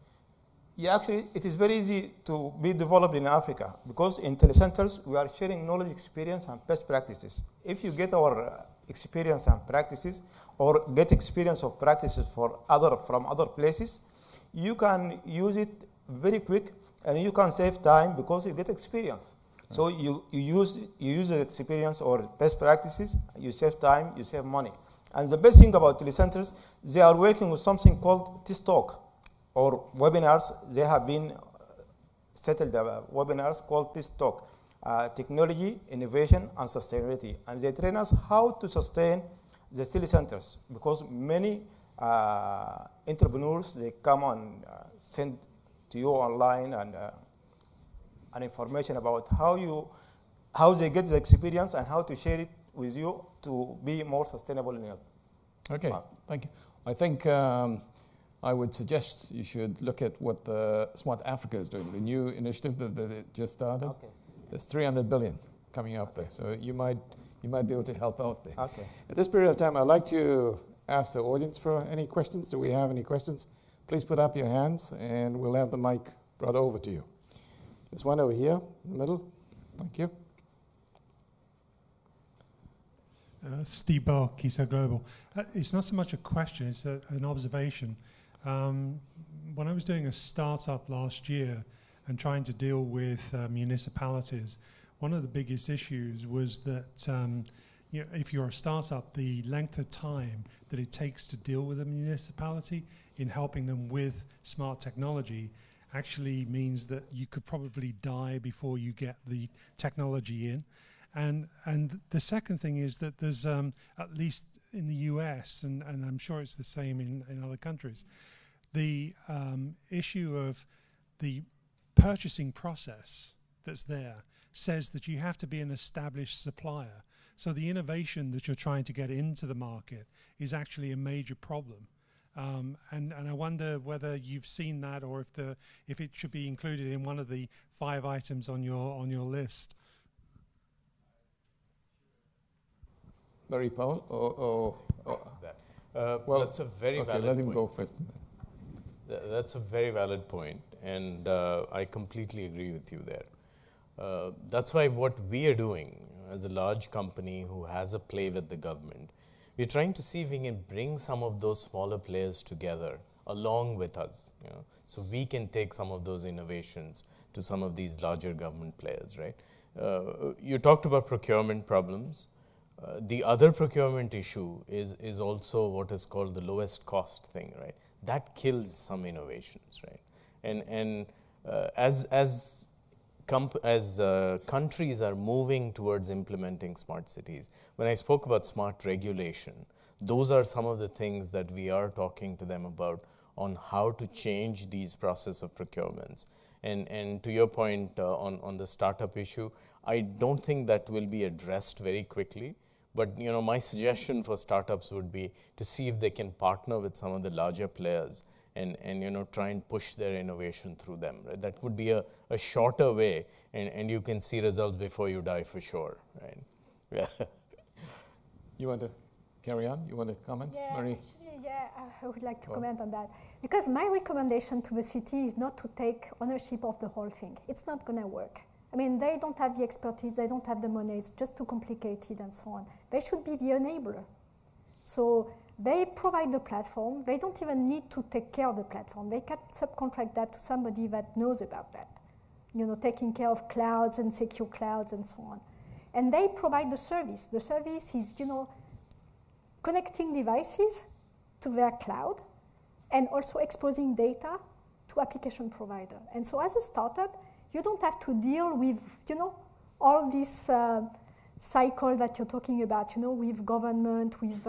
Speaker 6: Yeah, actually, it is very easy to be developed in Africa, because in telecenters, we are sharing knowledge, experience, and best practices. If you get our experience and practices, or get experience of practices from other places, you can use it very quick, and you can save time because you get experience. Right. So you use the experience or best practices, you save time, you save money. And the best thing about telecenters, they are working with something called TISTalk, or webinars. They have been settled webinars called TISTalk, technology, innovation, and sustainability. And they train us how to sustain the telecenters, because many entrepreneurs, they come and send to you online and information about how they get the experience and how to share it with you to be more sustainable in it.
Speaker 1: Okay, thank you. I think I would suggest you should look at what the Smart Africa is doing, the new initiative that they just started.
Speaker 6: Okay.
Speaker 1: There's 300 billion coming up there, so you might be able to help out there.
Speaker 6: Okay.
Speaker 1: At this period of time, I'd like to ask the audience for any questions. Do we have any questions? Please put up your hands, and we'll have the mic brought over to you. There's one over here in the middle. Thank you.
Speaker 7: Steve Barr, Keysight Global. It's not so much a question, it's an observation. When I was doing a startup last year and trying to deal with municipalities, one of the biggest issues was that if you're a startup, the length of time that it takes to deal with a municipality in helping them with smart technology actually means that you could probably die before you get the technology in. And the second thing is that there's, at least in the US, and I'm sure it's the same in other countries, the issue of the purchasing process that's there says that you have to be an established supplier. So the innovation that you're trying to get into the market is actually a major problem. And I wonder whether you've seen that, or if it should be included in one of the 5 items on your list.
Speaker 1: Barry Powell,
Speaker 5: well, that's a very valid point.
Speaker 1: Let him go first.
Speaker 5: That's a very valid point, and I completely agree with you there. That's why what we are doing as a large company who has a play with the government, we're trying to see if we can bring some of those smaller players together along with us, so we can take some of those innovations to some of these larger government players, right? You talked about procurement problems. The other procurement issue is also what is called the lowest cost thing, right? That kills some innovations, right? And as countries are moving towards implementing smart cities, when I spoke about smart regulation, those are some of the things that we are talking to them about on how to change these process of procurements. And to your point on the startup issue, I don't think that will be addressed very quickly. But my suggestion for startups would be to see if they can partner with some of the larger players and try and push their innovation through them. Right? That would be a shorter way, and you can see results before you die for sure. Right? Yeah.
Speaker 1: You want to carry on? You want to comment, Marie?
Speaker 4: Actually, I would like to comment on that. Because my recommendation to the city is not to take ownership of the whole thing. It's not going to work. I mean, they don't have the expertise, they don't have the money, it's just too complicated and so on. They should be the enabler. So they provide the platform, they don't even need to take care of the platform. They can subcontract that to somebody that knows about that, taking care of clouds and secure clouds and so on. And they provide the service. The service is, connecting devices to their cloud and also exposing data to application provider. And so as a startup, you don't have to deal with, all this cycle that you're talking about, with government, with,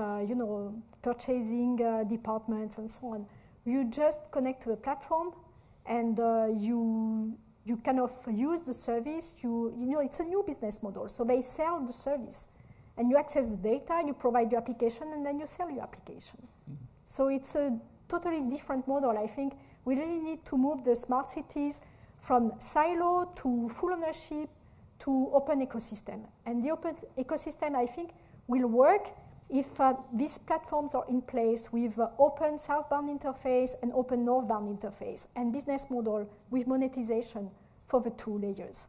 Speaker 4: purchasing departments and so on. You just connect to the platform and you kind of use the service. It's a new business model. So they sell the service and you access the data, you provide your application, and then you sell your application. Mm-hmm. So it's a totally different model. I think we really need to move the smart cities from silo to full ownership to open ecosystem. And the open ecosystem, I think, will work if these platforms are in place with open southbound interface and open northbound interface, and business model with monetization for the 2 layers.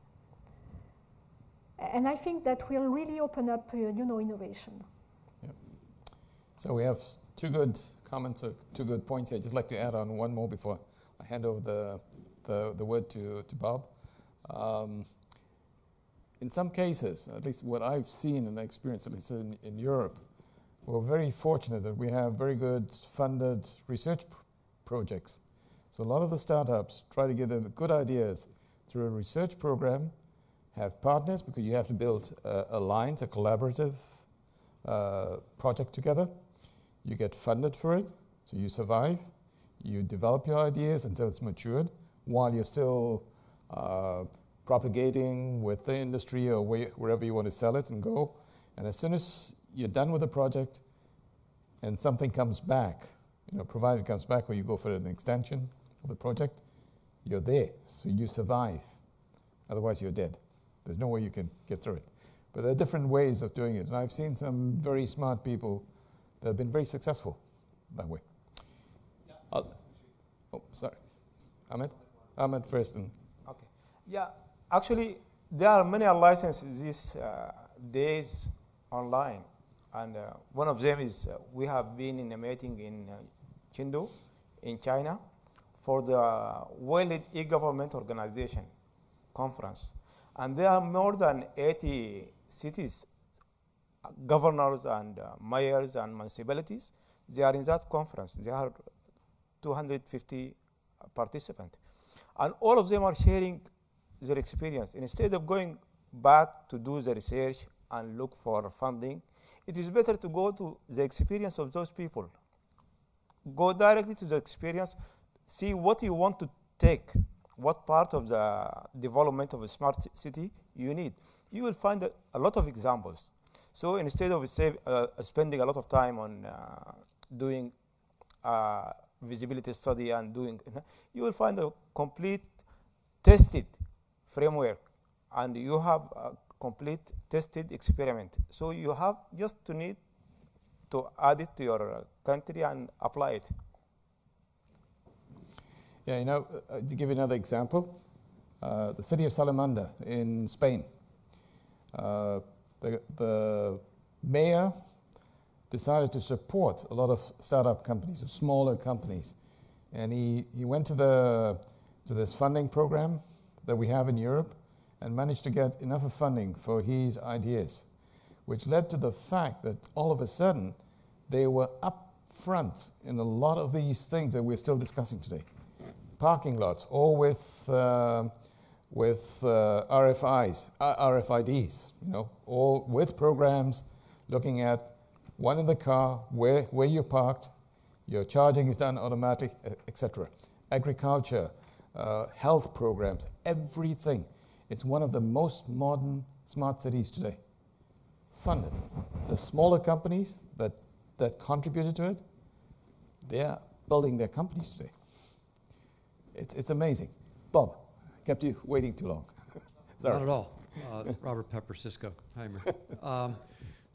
Speaker 4: And I think that will really open up, innovation.
Speaker 1: Yeah. So we have 2 good comments, or 2 good points here. I'd just like to add on one more before I hand over the word to Bob. In some cases, at least what I've seen and experienced, at least in Europe, we're very fortunate that we have very good funded research projects. So a lot of the startups try to get good ideas through a research program, have partners, because you have to build alliance, a collaborative project together. You get funded for it, so you survive. You develop your ideas until it's matured, while you're still propagating with the industry or wherever you want to sell it and go. And as soon as you're done with the project and something comes back, provided it comes back, or you go for an extension of the project, you're there, so you survive. Otherwise, you're dead. There's no way you can get through it. But there are different ways of doing it. And I've seen some very smart people that have been very successful that way. Sorry. Ahmed first.
Speaker 6: Okay. Yeah, actually, there are many licenses these days online, and one of them is we have been in a meeting in Chengdu, in China, for the World E-Government Organization conference, and there are more than 80 cities, governors and mayors and municipalities. They are in that conference. There are 250 participants, and all of them are sharing their experience. Instead of going back to do the research and look for funding, it is better to go to the experience of those people. Go directly to the experience, see what you want to take, what part of the development of a smart city you need. You will find a lot of examples. So instead of spending a lot of time on doing visibility study and doing, you will find a complete tested framework, and you have a complete tested experiment. So you have just to need to add it to your country and apply it.
Speaker 1: Yeah, you know, to give you another example, the city of Salamanda in Spain. The mayor decided to support a lot of startup companies, or smaller companies, and he went to this funding program that we have in Europe and managed to get enough of funding for his ideas, which led to the fact that all of a sudden they were up front in a lot of these things that we're still discussing today. Parking lots, all with RFIDs, you know, all with programs looking at one in the car, where you're parked, your charging is done automatic, etc. Agriculture, health programs, everything. It's one of the most modern smart cities today. Funded. The smaller companies that contributed to it, they're building their companies today. It's amazing. Bob, kept you waiting too long. Sorry.
Speaker 8: Not at all. Robert Pepper, Cisco. Hi,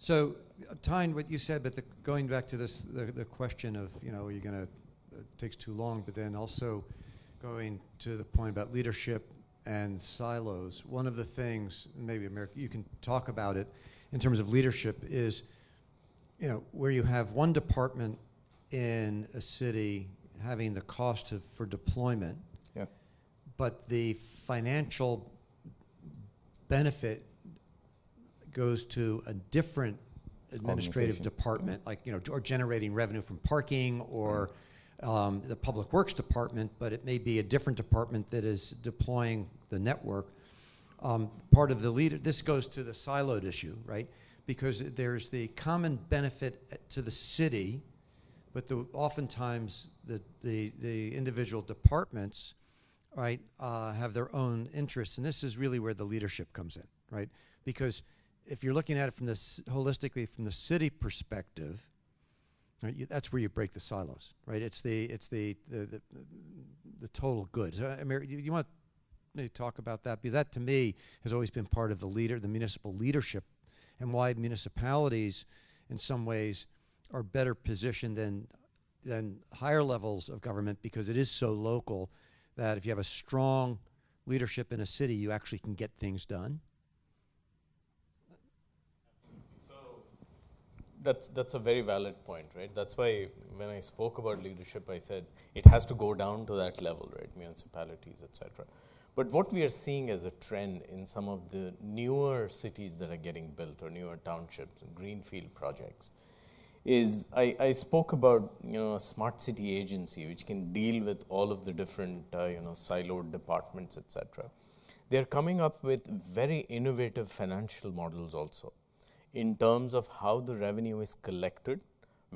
Speaker 8: so, tying what you said, but going back to this, the question of, you know, you're going to, it takes too long, but then also going to the point about leadership and silos. One of the things, maybe America, you can talk about it in terms of leadership, is, you know, where you have one department in a city having the cost for deployment,
Speaker 1: yeah,
Speaker 8: but the financial benefit goes to a different administrative department, like, you know, or generating revenue from parking, or the public works department, but it may be a different department that is deploying the network. Part of the leader, this goes to the siloed issue, right? Because there's the common benefit to the city, but oftentimes the individual departments, right, have their own interests, and this is really where the leadership comes in, right? Because if you're looking at it from holistically from the city perspective, right, that's where you break the silos, right? It's the total good. So, you want to maybe talk about that, because that to me has always been part of the municipal leadership, and why municipalities in some ways are better positioned than higher levels of government, because it is so local that if you have a strong leadership in a city, you actually can get things done.
Speaker 5: That's a very valid point, right? That's why when I spoke about leadership, I said it has to go down to that level, right? Municipalities, etc. But what we are seeing as a trend in some of the newer cities that are getting built, or newer townships and greenfield projects, is I spoke about, you know, a smart city agency which can deal with all of the different siloed departments, etc. They're coming up with very innovative financial models also, in terms of how the revenue is collected,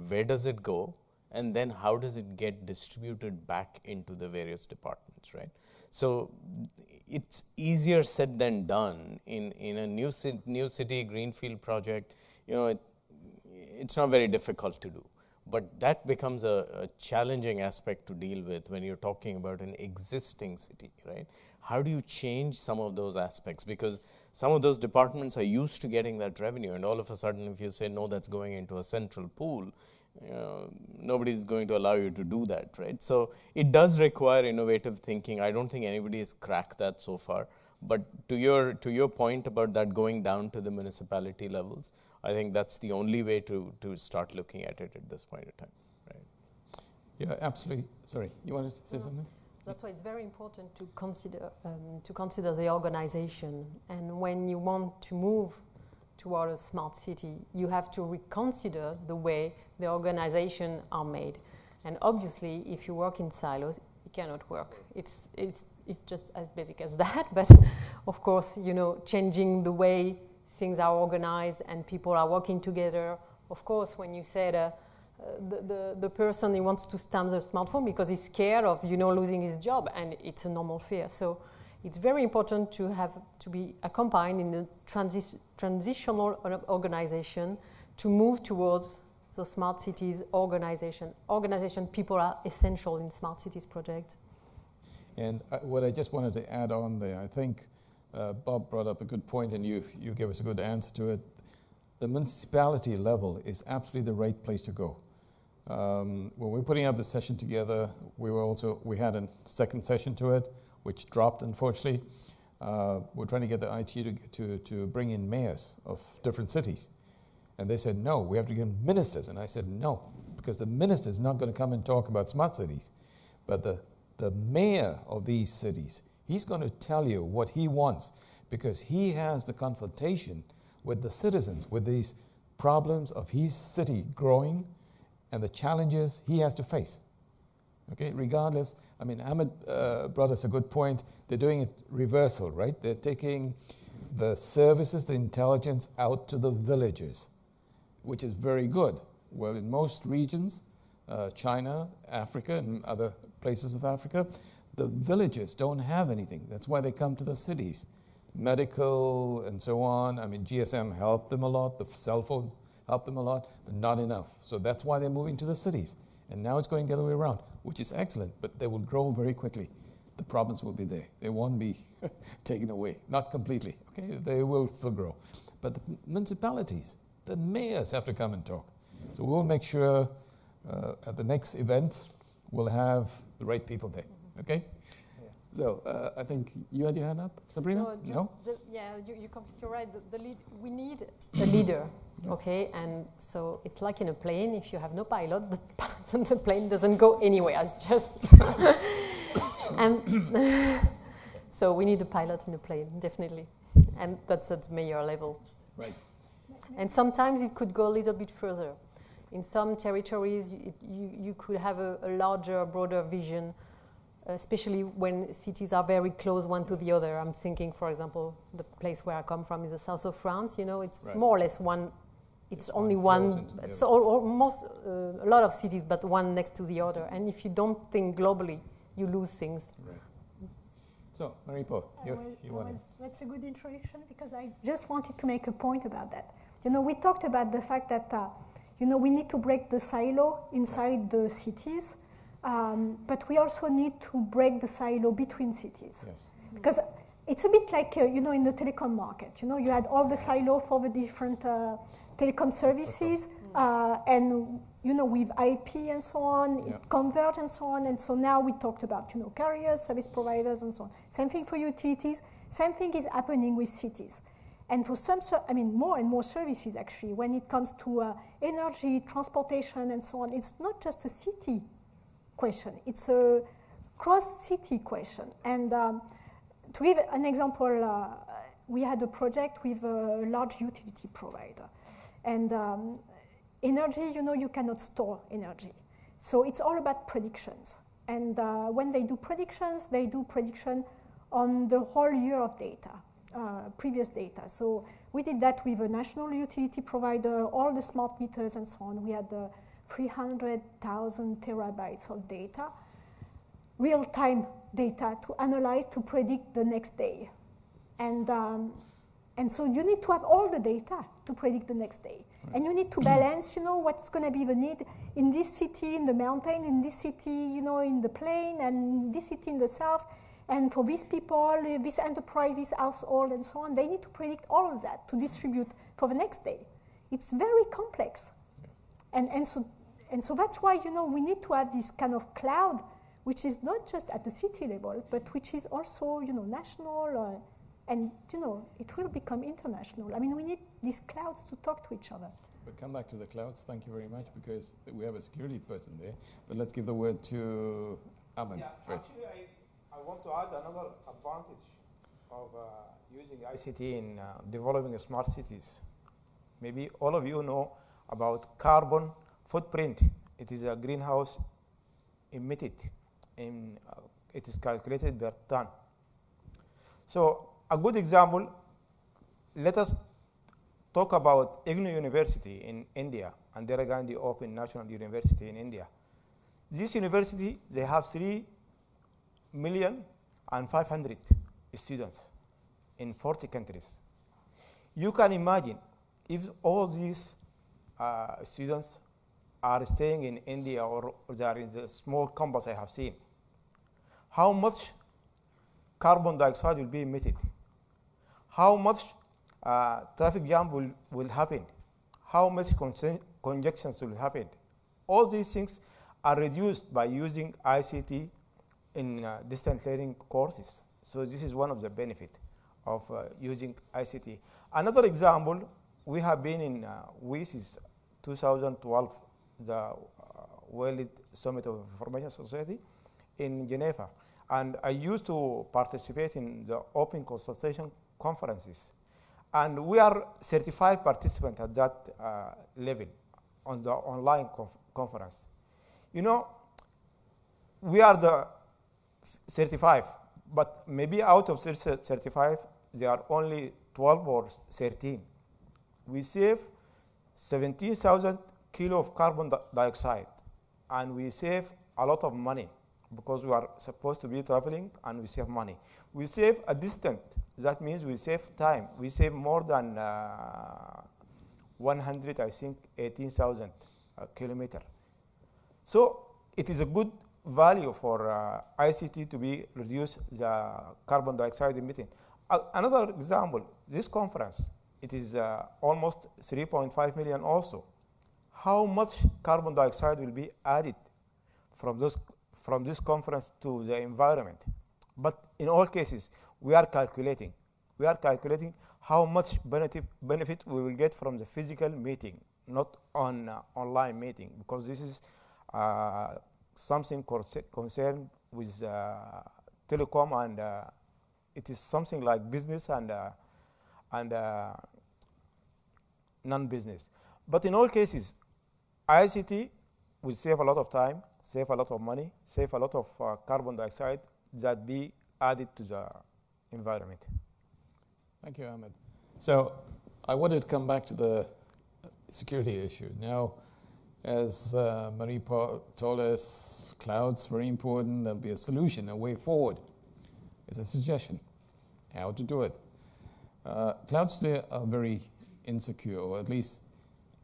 Speaker 5: where does it go, and then how does it get distributed back into the various departments, right? So it's easier said than done in a new city greenfield project. You know, it's not very difficult to do, but that becomes a challenging aspect to deal with when you're talking about an existing city, right? How do you change some of those aspects? Because some of those departments are used to getting that revenue, and all of a sudden if you say, no, that's going into a central pool, nobody's going to allow you to do that, right? So it does require innovative thinking. I don't think anybody has cracked that so far, But to your point about that going down to the municipality levels, I think that's the only way to start looking at it at this point in time, right?
Speaker 1: Yeah, absolutely. Sorry, you wanted to say something?
Speaker 3: That's why it's very important to consider the organization. And when you want to move toward a smart city, you have to reconsider the way the organization are made. And obviously, if you work in silos, it cannot work. It's just as basic as that. But of course, you know, changing the way things are organized and people are working together. Of course, when you said the person, he wants to stamp the smartphone because he's scared of, you know, losing his job, and it's a normal fear. So it's very important to be accompanied in the transitional organization to move towards the smart cities organization. People are essential in smart cities project.
Speaker 1: And what I just wanted to add on there, I think Bob brought up a good point, and you gave us a good answer to it. The municipality level is absolutely the right place to go. When we were putting up the session together, we had a second session to it, which dropped, unfortunately. We're trying to get the IT to bring in mayors of different cities. And they said, no, we have to get ministers. And I said, no, because the minister is not going to come and talk about smart cities. But the mayor of these cities, he's going to tell you what he wants, because he has the confrontation with the citizens, with these problems of his city growing and the challenges he has to face. Okay, regardless, I mean, Ahmed brought us a good point. They're doing it reversal, right? They're taking the services, the intelligence out to the villages, which is very good. Well, in most regions, China, Africa, and other places of Africa, the villages don't have anything. That's why they come to the cities. Medical and so on. I mean, GSM helped them a lot. The cell phones helped them a lot, but not enough. So that's why they're moving to the cities. And now it's going the other way around, which is excellent, but they will grow very quickly. The problems will be there. They won't be taken away. Not completely, okay? They will still grow. But the municipalities, the mayors have to come and talk. So we'll make sure at the next event, we'll have the right people there, okay? Yeah. So I think you had your hand up, Sabrina? No?
Speaker 3: Yeah, you're completely right. We need a leader, okay? And so it's like in a plane. If you have no pilot, the plane doesn't go anywhere. It's just... and so we need a pilot in a plane, definitely. And that's at the mayor level.
Speaker 1: Right.
Speaker 3: And sometimes it could go a little bit further. In some territories, you could have a larger, broader vision, especially when cities are very close one to the other. I'm thinking, for example, the place where I come from is the south of France. You know, it's more or less one. It's only one. It's almost a lot of cities, but one next to the other. And if you don't think globally, you lose things.
Speaker 1: Right. So, Marie-Paul,
Speaker 4: that's a good introduction, because I just wanted to make a point about that. You know, we talked about the fact that you know, we need to break the silo inside the cities, but we also need to break the silo between cities. Yes. Because it's a bit like, you know, in the telecom market. You know, you had all the silo for the different telecom services, and, you know, with IP and so on, it converged and so on. And so now we talked about, you know, carriers, service providers, and so on. Same thing for utilities. Same thing is happening with cities. And for some, more and more services, actually, when it comes to energy, transportation, and so on, it's not just a city question. It's a cross-city question. And to give an example, we had a project with a large utility provider. And energy, you know, you cannot store energy. So it's all about predictions. And when they do predictions on the whole year of data. Previous data. So we did that with a national utility provider, all the smart meters and so on. We had 300,000 terabytes of data, real-time data to analyze, to predict the next day. And so you need to have all the data to predict the next day. Right. And you need to balance, you know, what's going to be the need in this city, in the mountain, in this city, you know, in the plain, and this city in the south. And for these people, this enterprise, this household, and so on, they need to predict all of that to distribute for the next day. It's very complex. Yes. And so that's why, you know, we need to have this kind of cloud, which is not just at the city level, but which is also, you know, national, And, you know, it will become international. I mean, we need these clouds to talk to each other.
Speaker 1: We'll come back to the clouds. Thank you very much, because we have a security person there. But let's give the word to Ahmed first.
Speaker 6: Actually, I want to add another advantage of using ICT in developing smart cities. Maybe all of you know about carbon footprint. It is a greenhouse emitted, and it is calculated per ton. So a good example, let us talk about IGNOU University in India and Indira Gandhi Open National University in India. This university, they have 3,500,000 students in 40 countries. You can imagine if all these students are staying in India, or they are in the small campus I have seen, how much carbon dioxide will be emitted, how much traffic jam will happen, how much congestions will happen. All these things are reduced by using ICT in distance learning courses. So this is one of the benefits of using ICT. Another example, we have been in WISIS 2012, the World Summit of Information Society in Geneva. And I used to participate in the open consultation conferences. And we are certified participants at that level on the online conference. You know, we are the certified, but maybe out of 35, there are only 12 or 13. We save 17,000 kilo of carbon dioxide, and we save a lot of money because we are supposed to be traveling and we save money. We save a distance. That means we save time. We save more than 100, I think, 18,000 kilometers. So it is a good value for ICT to be reduce the carbon dioxide emitting. Another example, this conference, it is almost 3.5 million also. How much carbon dioxide will be added from this conference to the environment? But in all cases, we are calculating how much benefit we will get from the physical meeting, not on online meeting, because this is something concerned with telecom, and it is something like business and non-business. But in all cases, ICT will save a lot of time, save a lot of money, save a lot of carbon dioxide that be added to the environment.
Speaker 1: Thank you, Ahmed. So I wanted to come back to the security issue. Now, as Marie told us, clouds very important. There'll be a solution, a way forward. It's a suggestion how to do it. Clouds today are very insecure, or at least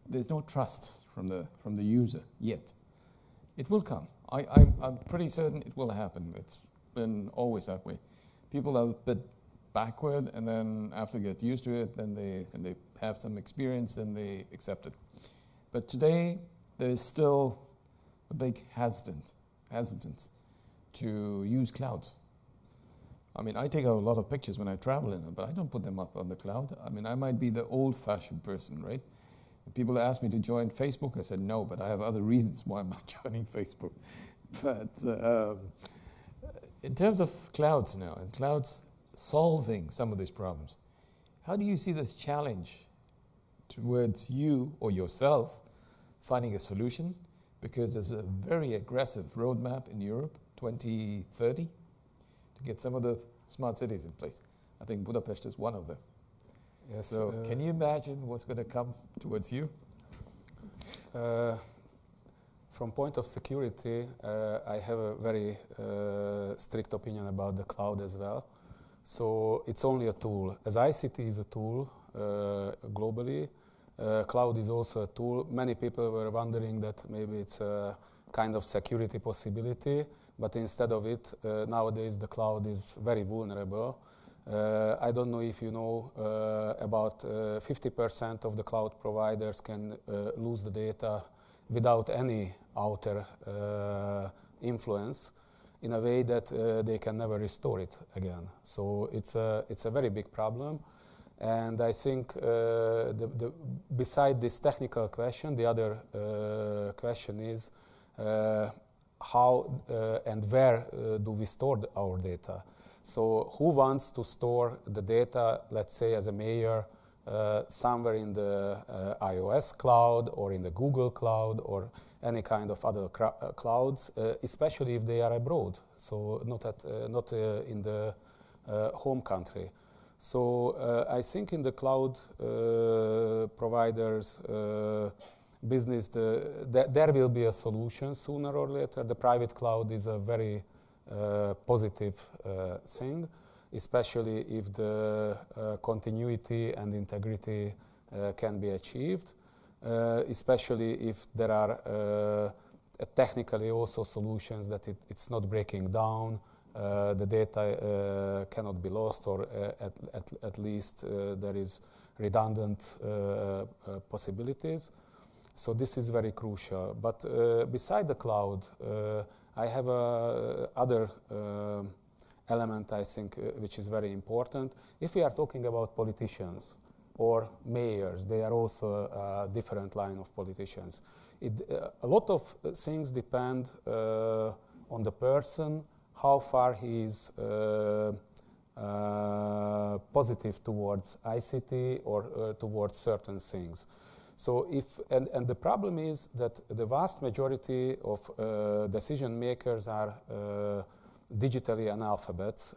Speaker 1: there's no trust from the user yet. It will come. I'm pretty certain it will happen. It's been always that way. People are a bit backward, and then after they get used to it, then they have some experience, then they accept it. But today, there is still a big hesitance to use clouds. I mean, I take out a lot of pictures when I travel in them, but I don't put them up on the cloud. I mean, I might be the old-fashioned person, right? People asked me to join Facebook. I said no, but I have other reasons why I'm not joining Facebook. But in terms of clouds now, and clouds solving some of these problems, how do you see this challenge towards you or yourself finding a solution? Because there's a very aggressive roadmap in Europe, 2030, to get some of the smart cities in place. I think Budapest is one of them.
Speaker 2: Yes.
Speaker 1: So can you imagine what's going to come towards you?
Speaker 2: From point of security, I have a very strict opinion about the cloud as well. So it's only a tool. As ICT is a tool globally, cloud is also a tool. Many people were wondering that maybe it's a kind of security possibility, but instead of it, nowadays the cloud is very vulnerable. I don't know if you know, about 50% of the cloud providers can lose the data without any outer influence. in a way that they can never restore it again. So it's a very big problem. And I think beside this technical question, the other question is how and where do we store our data? So who wants to store the data, let's say as a mayor, somewhere in the iOS cloud or in the Google cloud or any kind of other clouds, especially if they are abroad, so not in the home country. So I think in the cloud providers business, there will be a solution sooner or later. The private cloud is a very positive thing, especially if the continuity and integrity can be achieved, especially if there are technically also solutions that it's not breaking down, the data cannot be lost, or at least there is redundant possibilities. So this is very crucial. But beside the cloud, I have other element, I think, which is very important. If we are talking about politicians or mayors, they are also a different line of politicians. A lot of things depend on the person, how far he is positive towards ICT or towards certain things. So and the problem is that the vast majority of decision makers are digitally analphabets,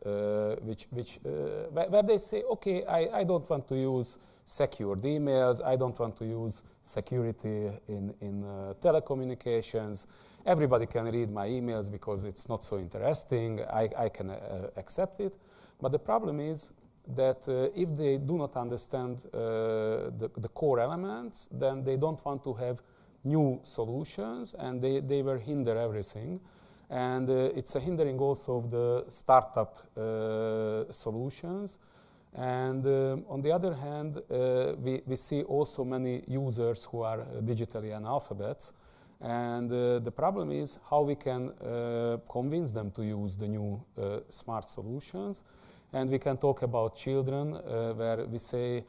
Speaker 2: where they say, okay, I don't want to use secured emails, I don't want to use security in telecommunications. Everybody can read my emails because it's not so interesting. I can accept it. But the problem is that if they do not understand the core elements, then they don't want to have new solutions, and they will hinder everything. And it's a hindering also of the startup solutions. And on the other hand, we see also many users who are digitally analphabets. And the problem is how we can convince them to use the new smart solutions. And we can talk about children, where we say,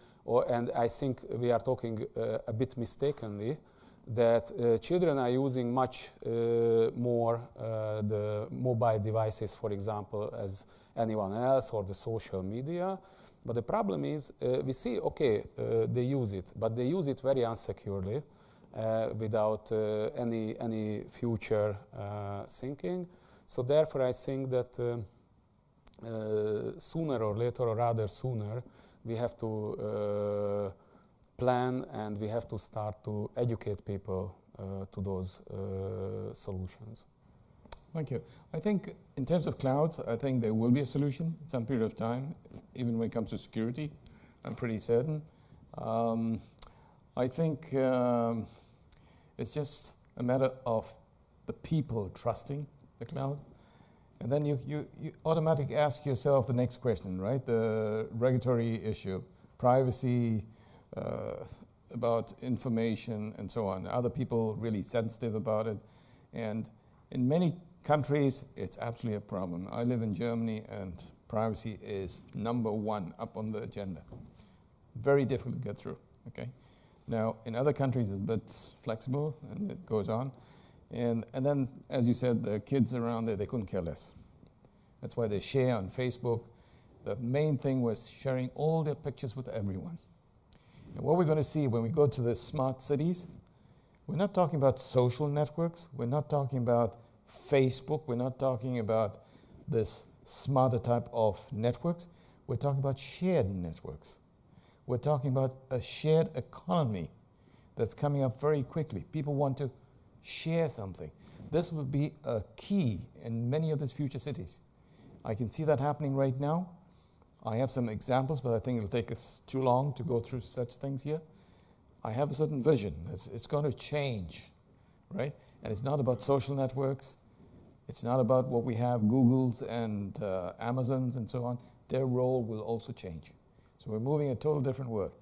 Speaker 2: and I think we are talking a bit mistakenly, that children are using much more the mobile devices, for example, as anyone else, or the social media. But the problem is, we see, okay, they use it, but they use it very unsecurely, without any future thinking. So therefore, I think that sooner or later, or rather sooner, we have to plan, and we have to start to educate people to those solutions.
Speaker 1: Thank you. I think in terms of clouds, I think there will be a solution at some period of time, even when it comes to security. I'm pretty certain. I think it's just a matter of the people trusting the cloud. And then you automatically ask yourself the next question, right? The regulatory issue, privacy, about information, and so on. Are the people really sensitive about it? And in many countries, it's absolutely a problem. I live in Germany, and privacy is #1 up on the agenda. Very difficult to get through, okay? Now, in other countries, it's a bit flexible, and it goes on. And then, as you said, the kids around there, they couldn't care less. That's why they share on Facebook. The main thing was sharing all their pictures with everyone. And what we're going to see when we go to the smart cities, we're not talking about social networks. We're not talking about Facebook. We're not talking about this smarter type of networks. We're talking about shared networks. We're talking about a shared economy that's coming up very quickly. People want to share something. This will be a key in many of these future cities. I can see that happening right now. I have some examples, but I think it'll take us too long to go through such things here. I have a certain vision. It's going to change, right? And it's not about social networks. It's not about what we have, Googles and Amazons and so on. Their role will also change. So we're moving a total different world.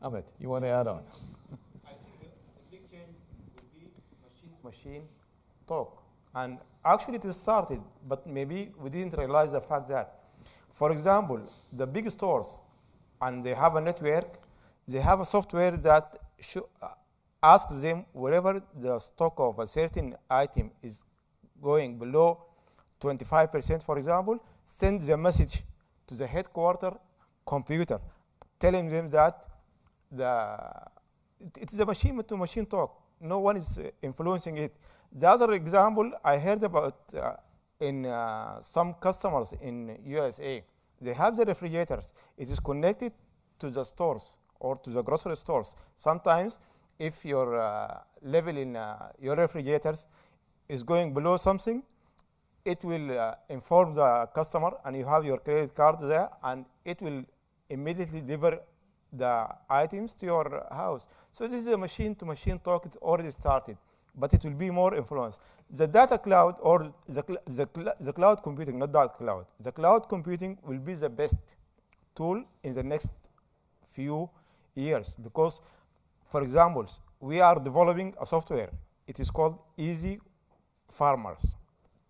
Speaker 1: Amit, you want to add on?
Speaker 6: I think the big change will be machine talk. And actually it started, but maybe we didn't realize the fact that, for example, the big stores, and they have a network, they have a software that asks them wherever the stock of a certain item is going below 25%, for example, send the message to the headquarter computer, telling them that it's a machine-to-machine talk. No one is influencing it. The other example I heard about in some customers in USA, they have the refrigerators. It is connected to the stores or to the grocery stores. Sometimes if your level in your refrigerators is going below something, it will inform the customer, and you have your credit card there, and it will immediately deliver the items to your house. So this is a machine-to-machine talk. It already started, but it will be more influenced. The data cloud, or the cloud computing, not data cloud. The cloud computing will be the best tool in the next few years, because, for example, we are developing a software. It is called Easy Farmers,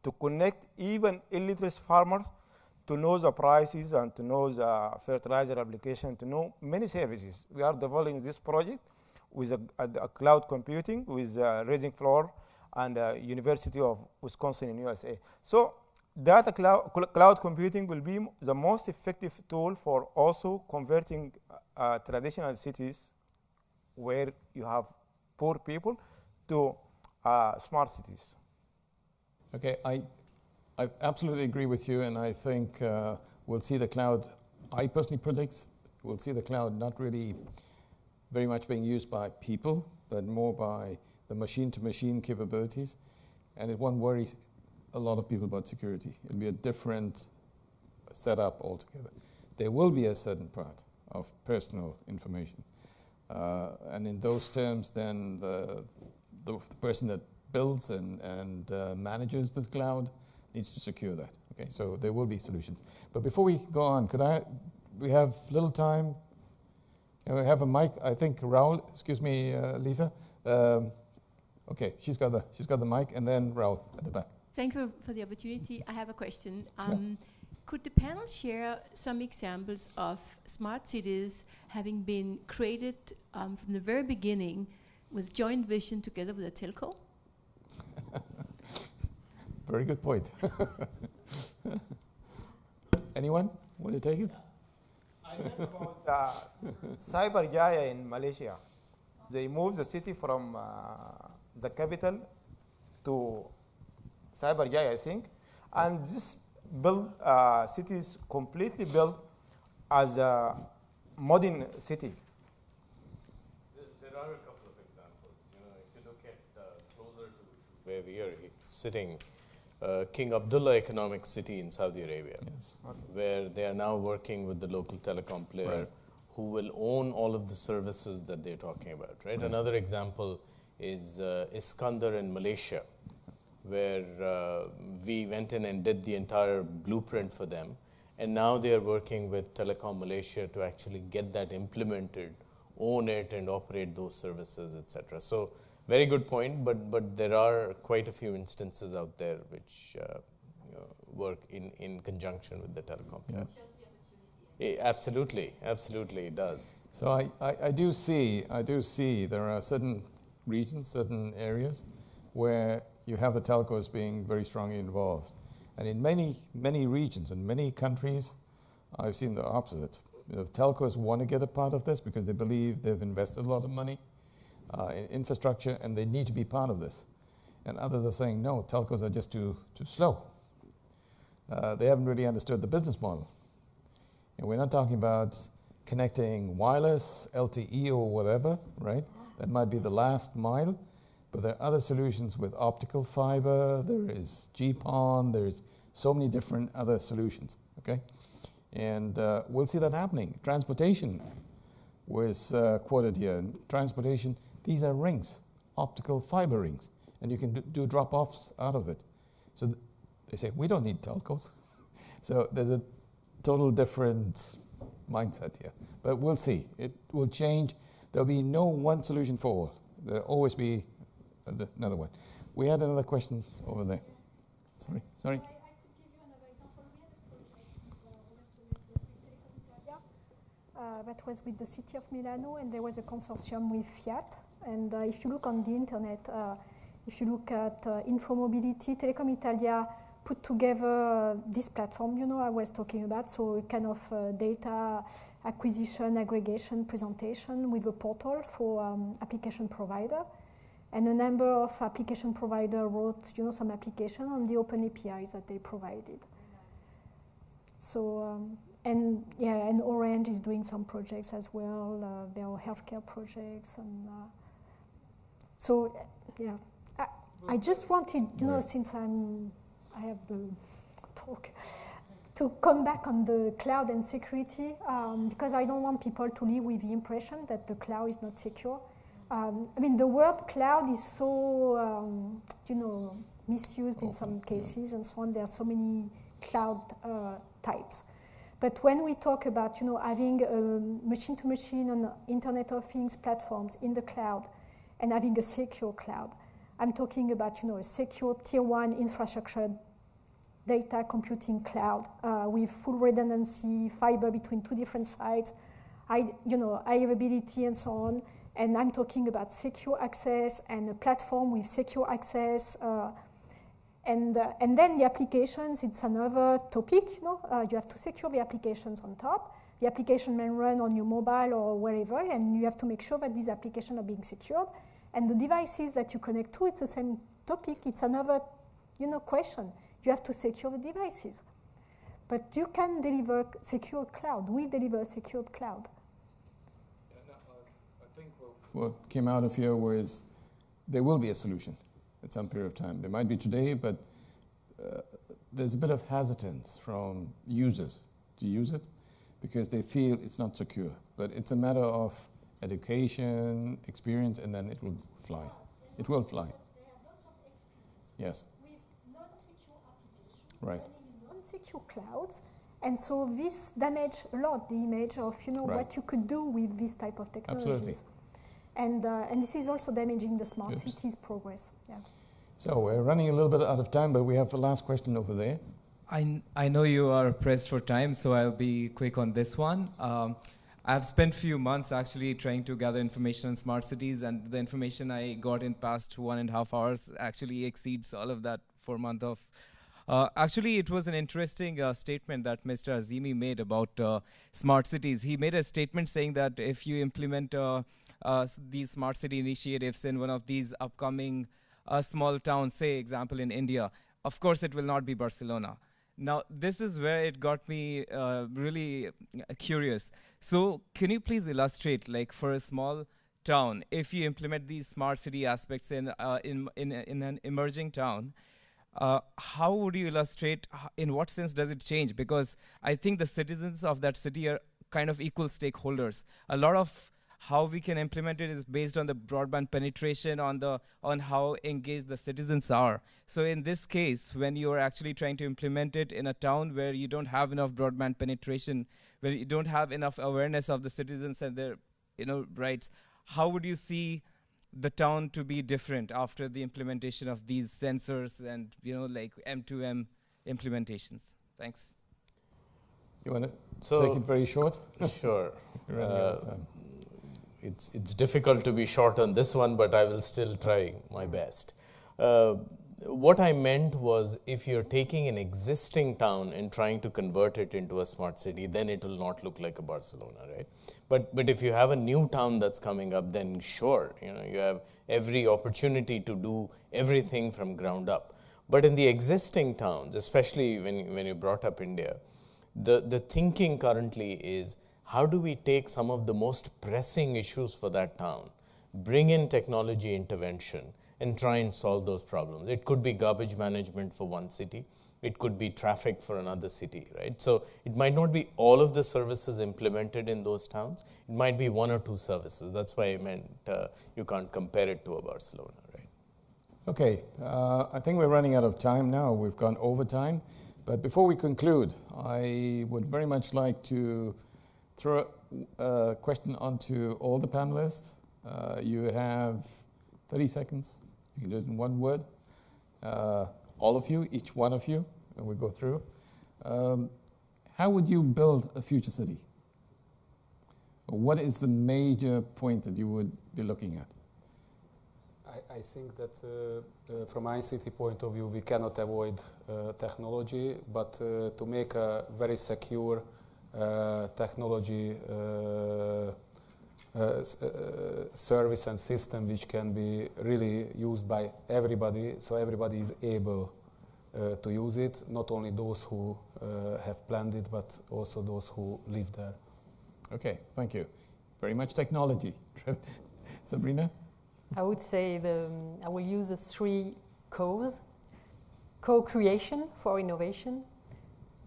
Speaker 6: to connect even illiterate farmers to know the prices and to know the fertilizer application, to know many services. We are developing this project with a cloud computing with Raising Floor and University of Wisconsin in USA. So data cloud computing will be the most effective tool for also converting traditional cities where you have poor people to smart cities.
Speaker 1: Okay, I absolutely agree with you, and I think we'll see the cloud. I personally predict we'll see the cloud not really very much being used by people, but more by the machine-to-machine capabilities, and it won't worry a lot of people about security. It'll be a different setup altogether. There will be a certain part of personal information, and in those terms, then the person that builds and manages the cloud needs to secure that. Okay, so there will be solutions. But before we go on, we have little time. Can we have a mic? I think Raul, excuse me, Lisa. Okay, she's got the mic, and then Raul at the back.
Speaker 9: Thank you for the opportunity. I have a question.
Speaker 1: Sure.
Speaker 9: Could the panel share some examples of smart cities having been created from the very beginning with joint vision together with a telco?
Speaker 1: Very good point. Anyone want to take it?
Speaker 6: I heard about Cyber Jaya in Malaysia. They moved the city from the capital to Cyber Jaya, I think, and this city is completely built as a modern city.
Speaker 5: There are a couple of examples. If you look at closer to where we are sitting, King Abdullah Economic City in Saudi Arabia,
Speaker 1: Yes.
Speaker 5: where they are now working with the local telecom player,
Speaker 1: Right.
Speaker 5: who will own all of the services that they're talking about. Right. Another example is Iskandar in Malaysia, where we went in and did the entire blueprint for them, and now they are working with Telecom Malaysia to actually get that implemented, own it, and operate those services, etc. So very good point, but there are quite a few instances out there which work in conjunction with the telecom. Yeah. Absolutely, it does.
Speaker 1: So I do see there are certain regions, certain areas where you have the telcos being very strongly involved. And in many regions and many countries, I've seen the opposite. Telcos want to get a part of this because they believe they've invested a lot of money in infrastructure and they need to be part of this. And others are saying, no, telcos are just too slow. They haven't really understood the business model. And we're not talking about connecting wireless, LTE or whatever, right? That might be the last mile. But there are other solutions with optical fiber, there is GPON, there's so many different other solutions, okay? And we'll see that happening. Transportation was quoted here. Transportation, these are rings, optical fiber rings, and you can do drop-offs out of it. So they say, we don't need telcos. So there's a total different mindset here. But we'll see. It will change. There'll be no one solution for all. There'll always be another one. We had another question over there. Sorry.
Speaker 4: I could give you another example. We had a project that was with the city of Milano, and there was a consortium with Fiat. And if you look on the internet, if you look at Infomobility, Telecom Italia put together this platform, I was talking about, so a kind of data acquisition, aggregation, presentation with a portal for application provider. And a number of application providers wrote, some application on the open APIs that they provided. So, and Orange is doing some projects as well. There are healthcare projects, and so, yeah. I just wanted, since I have the talk, to come back on the cloud and security, because I don't want people to live with the impression that the cloud is not secure. The word cloud is so, misused in some cases and so on. There are so many cloud types. But when we talk about, having machine-to-machine and Internet of Things platforms in the cloud and having a secure cloud, I'm talking about, a secure tier 1 infrastructure data computing cloud with full redundancy, fiber between 2 different sites, high availability and so on. And I'm talking about secure access and a platform with secure access. And then the applications, it's another topic. You have to secure the applications on top. The application may run on your mobile or wherever, and you have to make sure that these applications are being secured. And the devices that you connect to, it's the same topic. It's another, question. You have to secure the devices. But you can deliver secure cloud. We deliver secured cloud.
Speaker 1: I think what came out of here was there will be a solution at some period of time. There might be today, but there's a bit of hesitance from users to use it because they feel it's not secure. But it's a matter of education, experience, and then it will fly. It will fly.
Speaker 4: They have lots of experience
Speaker 1: yes.
Speaker 4: with non-secure applications,
Speaker 1: right.
Speaker 4: running in non-secure clouds, and so this damages a lot the image of right. what you could do with this type of technologies.
Speaker 1: Absolutely.
Speaker 4: And this is also damaging the smart cities progress. Yeah.
Speaker 1: So we're running a little bit out of time, but we have the last question over there.
Speaker 10: I know you are pressed for time, so I'll be quick on this one. I've spent few months actually trying to gather information on smart cities, and the information I got in past 1.5 hours actually exceeds all of that for a month of. Actually, it was an interesting statement that Mr. Azimi made about smart cities. He made a statement saying that if you implement these smart city initiatives in one of these upcoming small towns, say example in India, of course it will not be Barcelona. Now, this is where it got me really curious. So can you please illustrate, like for a small town, if you implement these smart city aspects in an emerging town, how would you illustrate, in what sense does it change? Because I think the citizens of that city are kind of equal stakeholders. A lot of how we can implement it is based on the broadband penetration, on how engaged the citizens are. So in this case, when you are actually trying to implement it in a town where you don't have enough broadband penetration, where you don't have enough awareness of the citizens and their rights, how would you see the town to be different after the implementation of these sensors and like M2M implementations? Thanks.
Speaker 1: You want to take it very short?
Speaker 5: Sure.
Speaker 1: We're running out of time.
Speaker 5: It's difficult to be short on this one, but I will still try my best. What I meant was, if you're taking an existing town and trying to convert it into a smart city, then it will not look like a Barcelona, right? But if you have a new town that's coming up, then sure, you have every opportunity to do everything from ground up. But in the existing towns, especially when you brought up India, the thinking currently is, how do we take some of the most pressing issues for that town, bring in technology intervention, and try and solve those problems? It could be garbage management for one city. It could be traffic for another city, right? So it might not be all of the services implemented in those towns. It might be one or two services. That's why I meant you can't compare it to a Barcelona, right?
Speaker 1: Okay, I think we're running out of time now. We've gone over time. But before we conclude, I would very much like to throw a question onto all the panelists. You have 30 seconds. You can do it in one word. all of you, each one of you, and we go through. How would you build a future city? What is the major point that you would be looking at?
Speaker 2: I think that from ICT point of view, we cannot avoid technology, but to make a very secure technology service and system which can be really used by everybody, so everybody is able to use it, not only those who have planned it, but also those who live there.
Speaker 1: Okay, thank you. Very much technology. Sabrina?
Speaker 3: I would say I will use the 3 co's. Co-creation for innovation,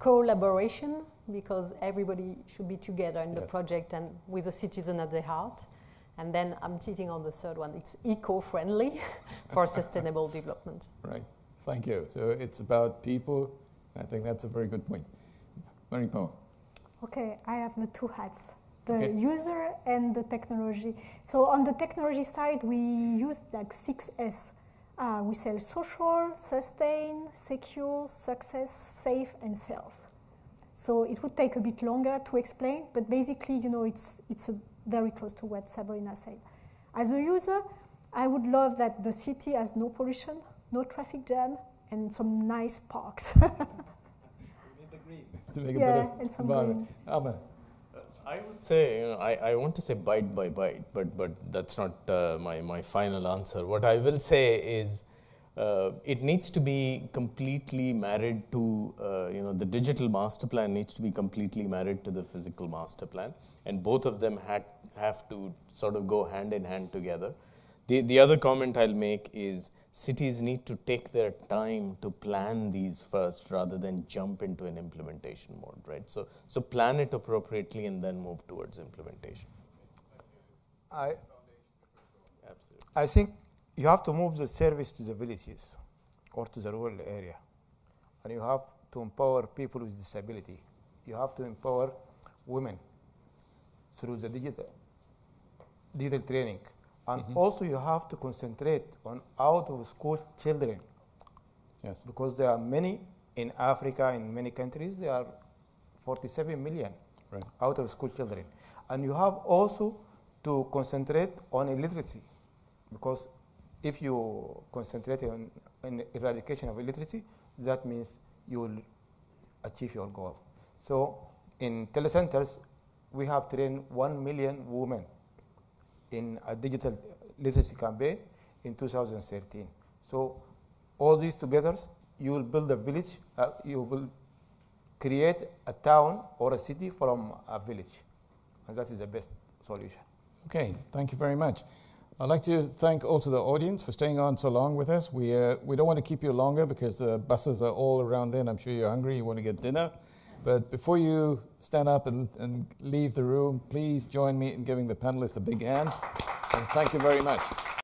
Speaker 3: collaboration, because everybody should be together in the project and with the citizen at the heart. And then I'm cheating on the 3rd one. It's eco-friendly for sustainable development.
Speaker 1: Right. Thank you. So it's about people. I think that's a very good point. Marie-Paul.
Speaker 4: Okay, I have the 2 hats. The user and the technology. So on the technology side, we use like 6 S. We sell social, sustain, secure, success, safe, and self. So it would take a bit longer to explain, but basically, you know, it's very close to what Sabrina said. As a user, I would love that the city has no pollution, no traffic jam, and some nice parks.
Speaker 1: To make a bit of
Speaker 4: and some
Speaker 1: environment.
Speaker 4: green.
Speaker 5: I would say, you know, I want to say byte by byte, but that's not my final answer. What I will say is it needs to be completely married to, you know, the digital master plan needs to be completely married to the physical master plan, and both of them have to sort of go hand in hand together. The other comment I'll make is cities need to take their time to plan these first rather than jump into an implementation mode, right? So plan it appropriately and then move towards implementation.
Speaker 6: I think you have to move the service to the villages or to the rural area. And you have to empower people with disability. You have to empower women through the digital training. And also you have to concentrate on out-of-school children.
Speaker 1: Yes.
Speaker 6: Because there are many in Africa, in many countries, there are 47 million out-of-school children. And you have also to concentrate on illiteracy. Because if you concentrate on eradication of illiteracy, that means you will achieve your goal. So in telecenters, we have trained 1 million women in a digital literacy campaign in 2013. So all these together, you will build a village, you will create a town or a city from a village. And that is the best solution.
Speaker 1: Okay, thank you very much. I'd like to thank also the audience for staying on so long with us. We don't want to keep you longer because the buses are all around there and I'm sure you're hungry, you want to get dinner. But before you stand up and leave the room, please join me in giving the panelists a big hand. And thank you very much.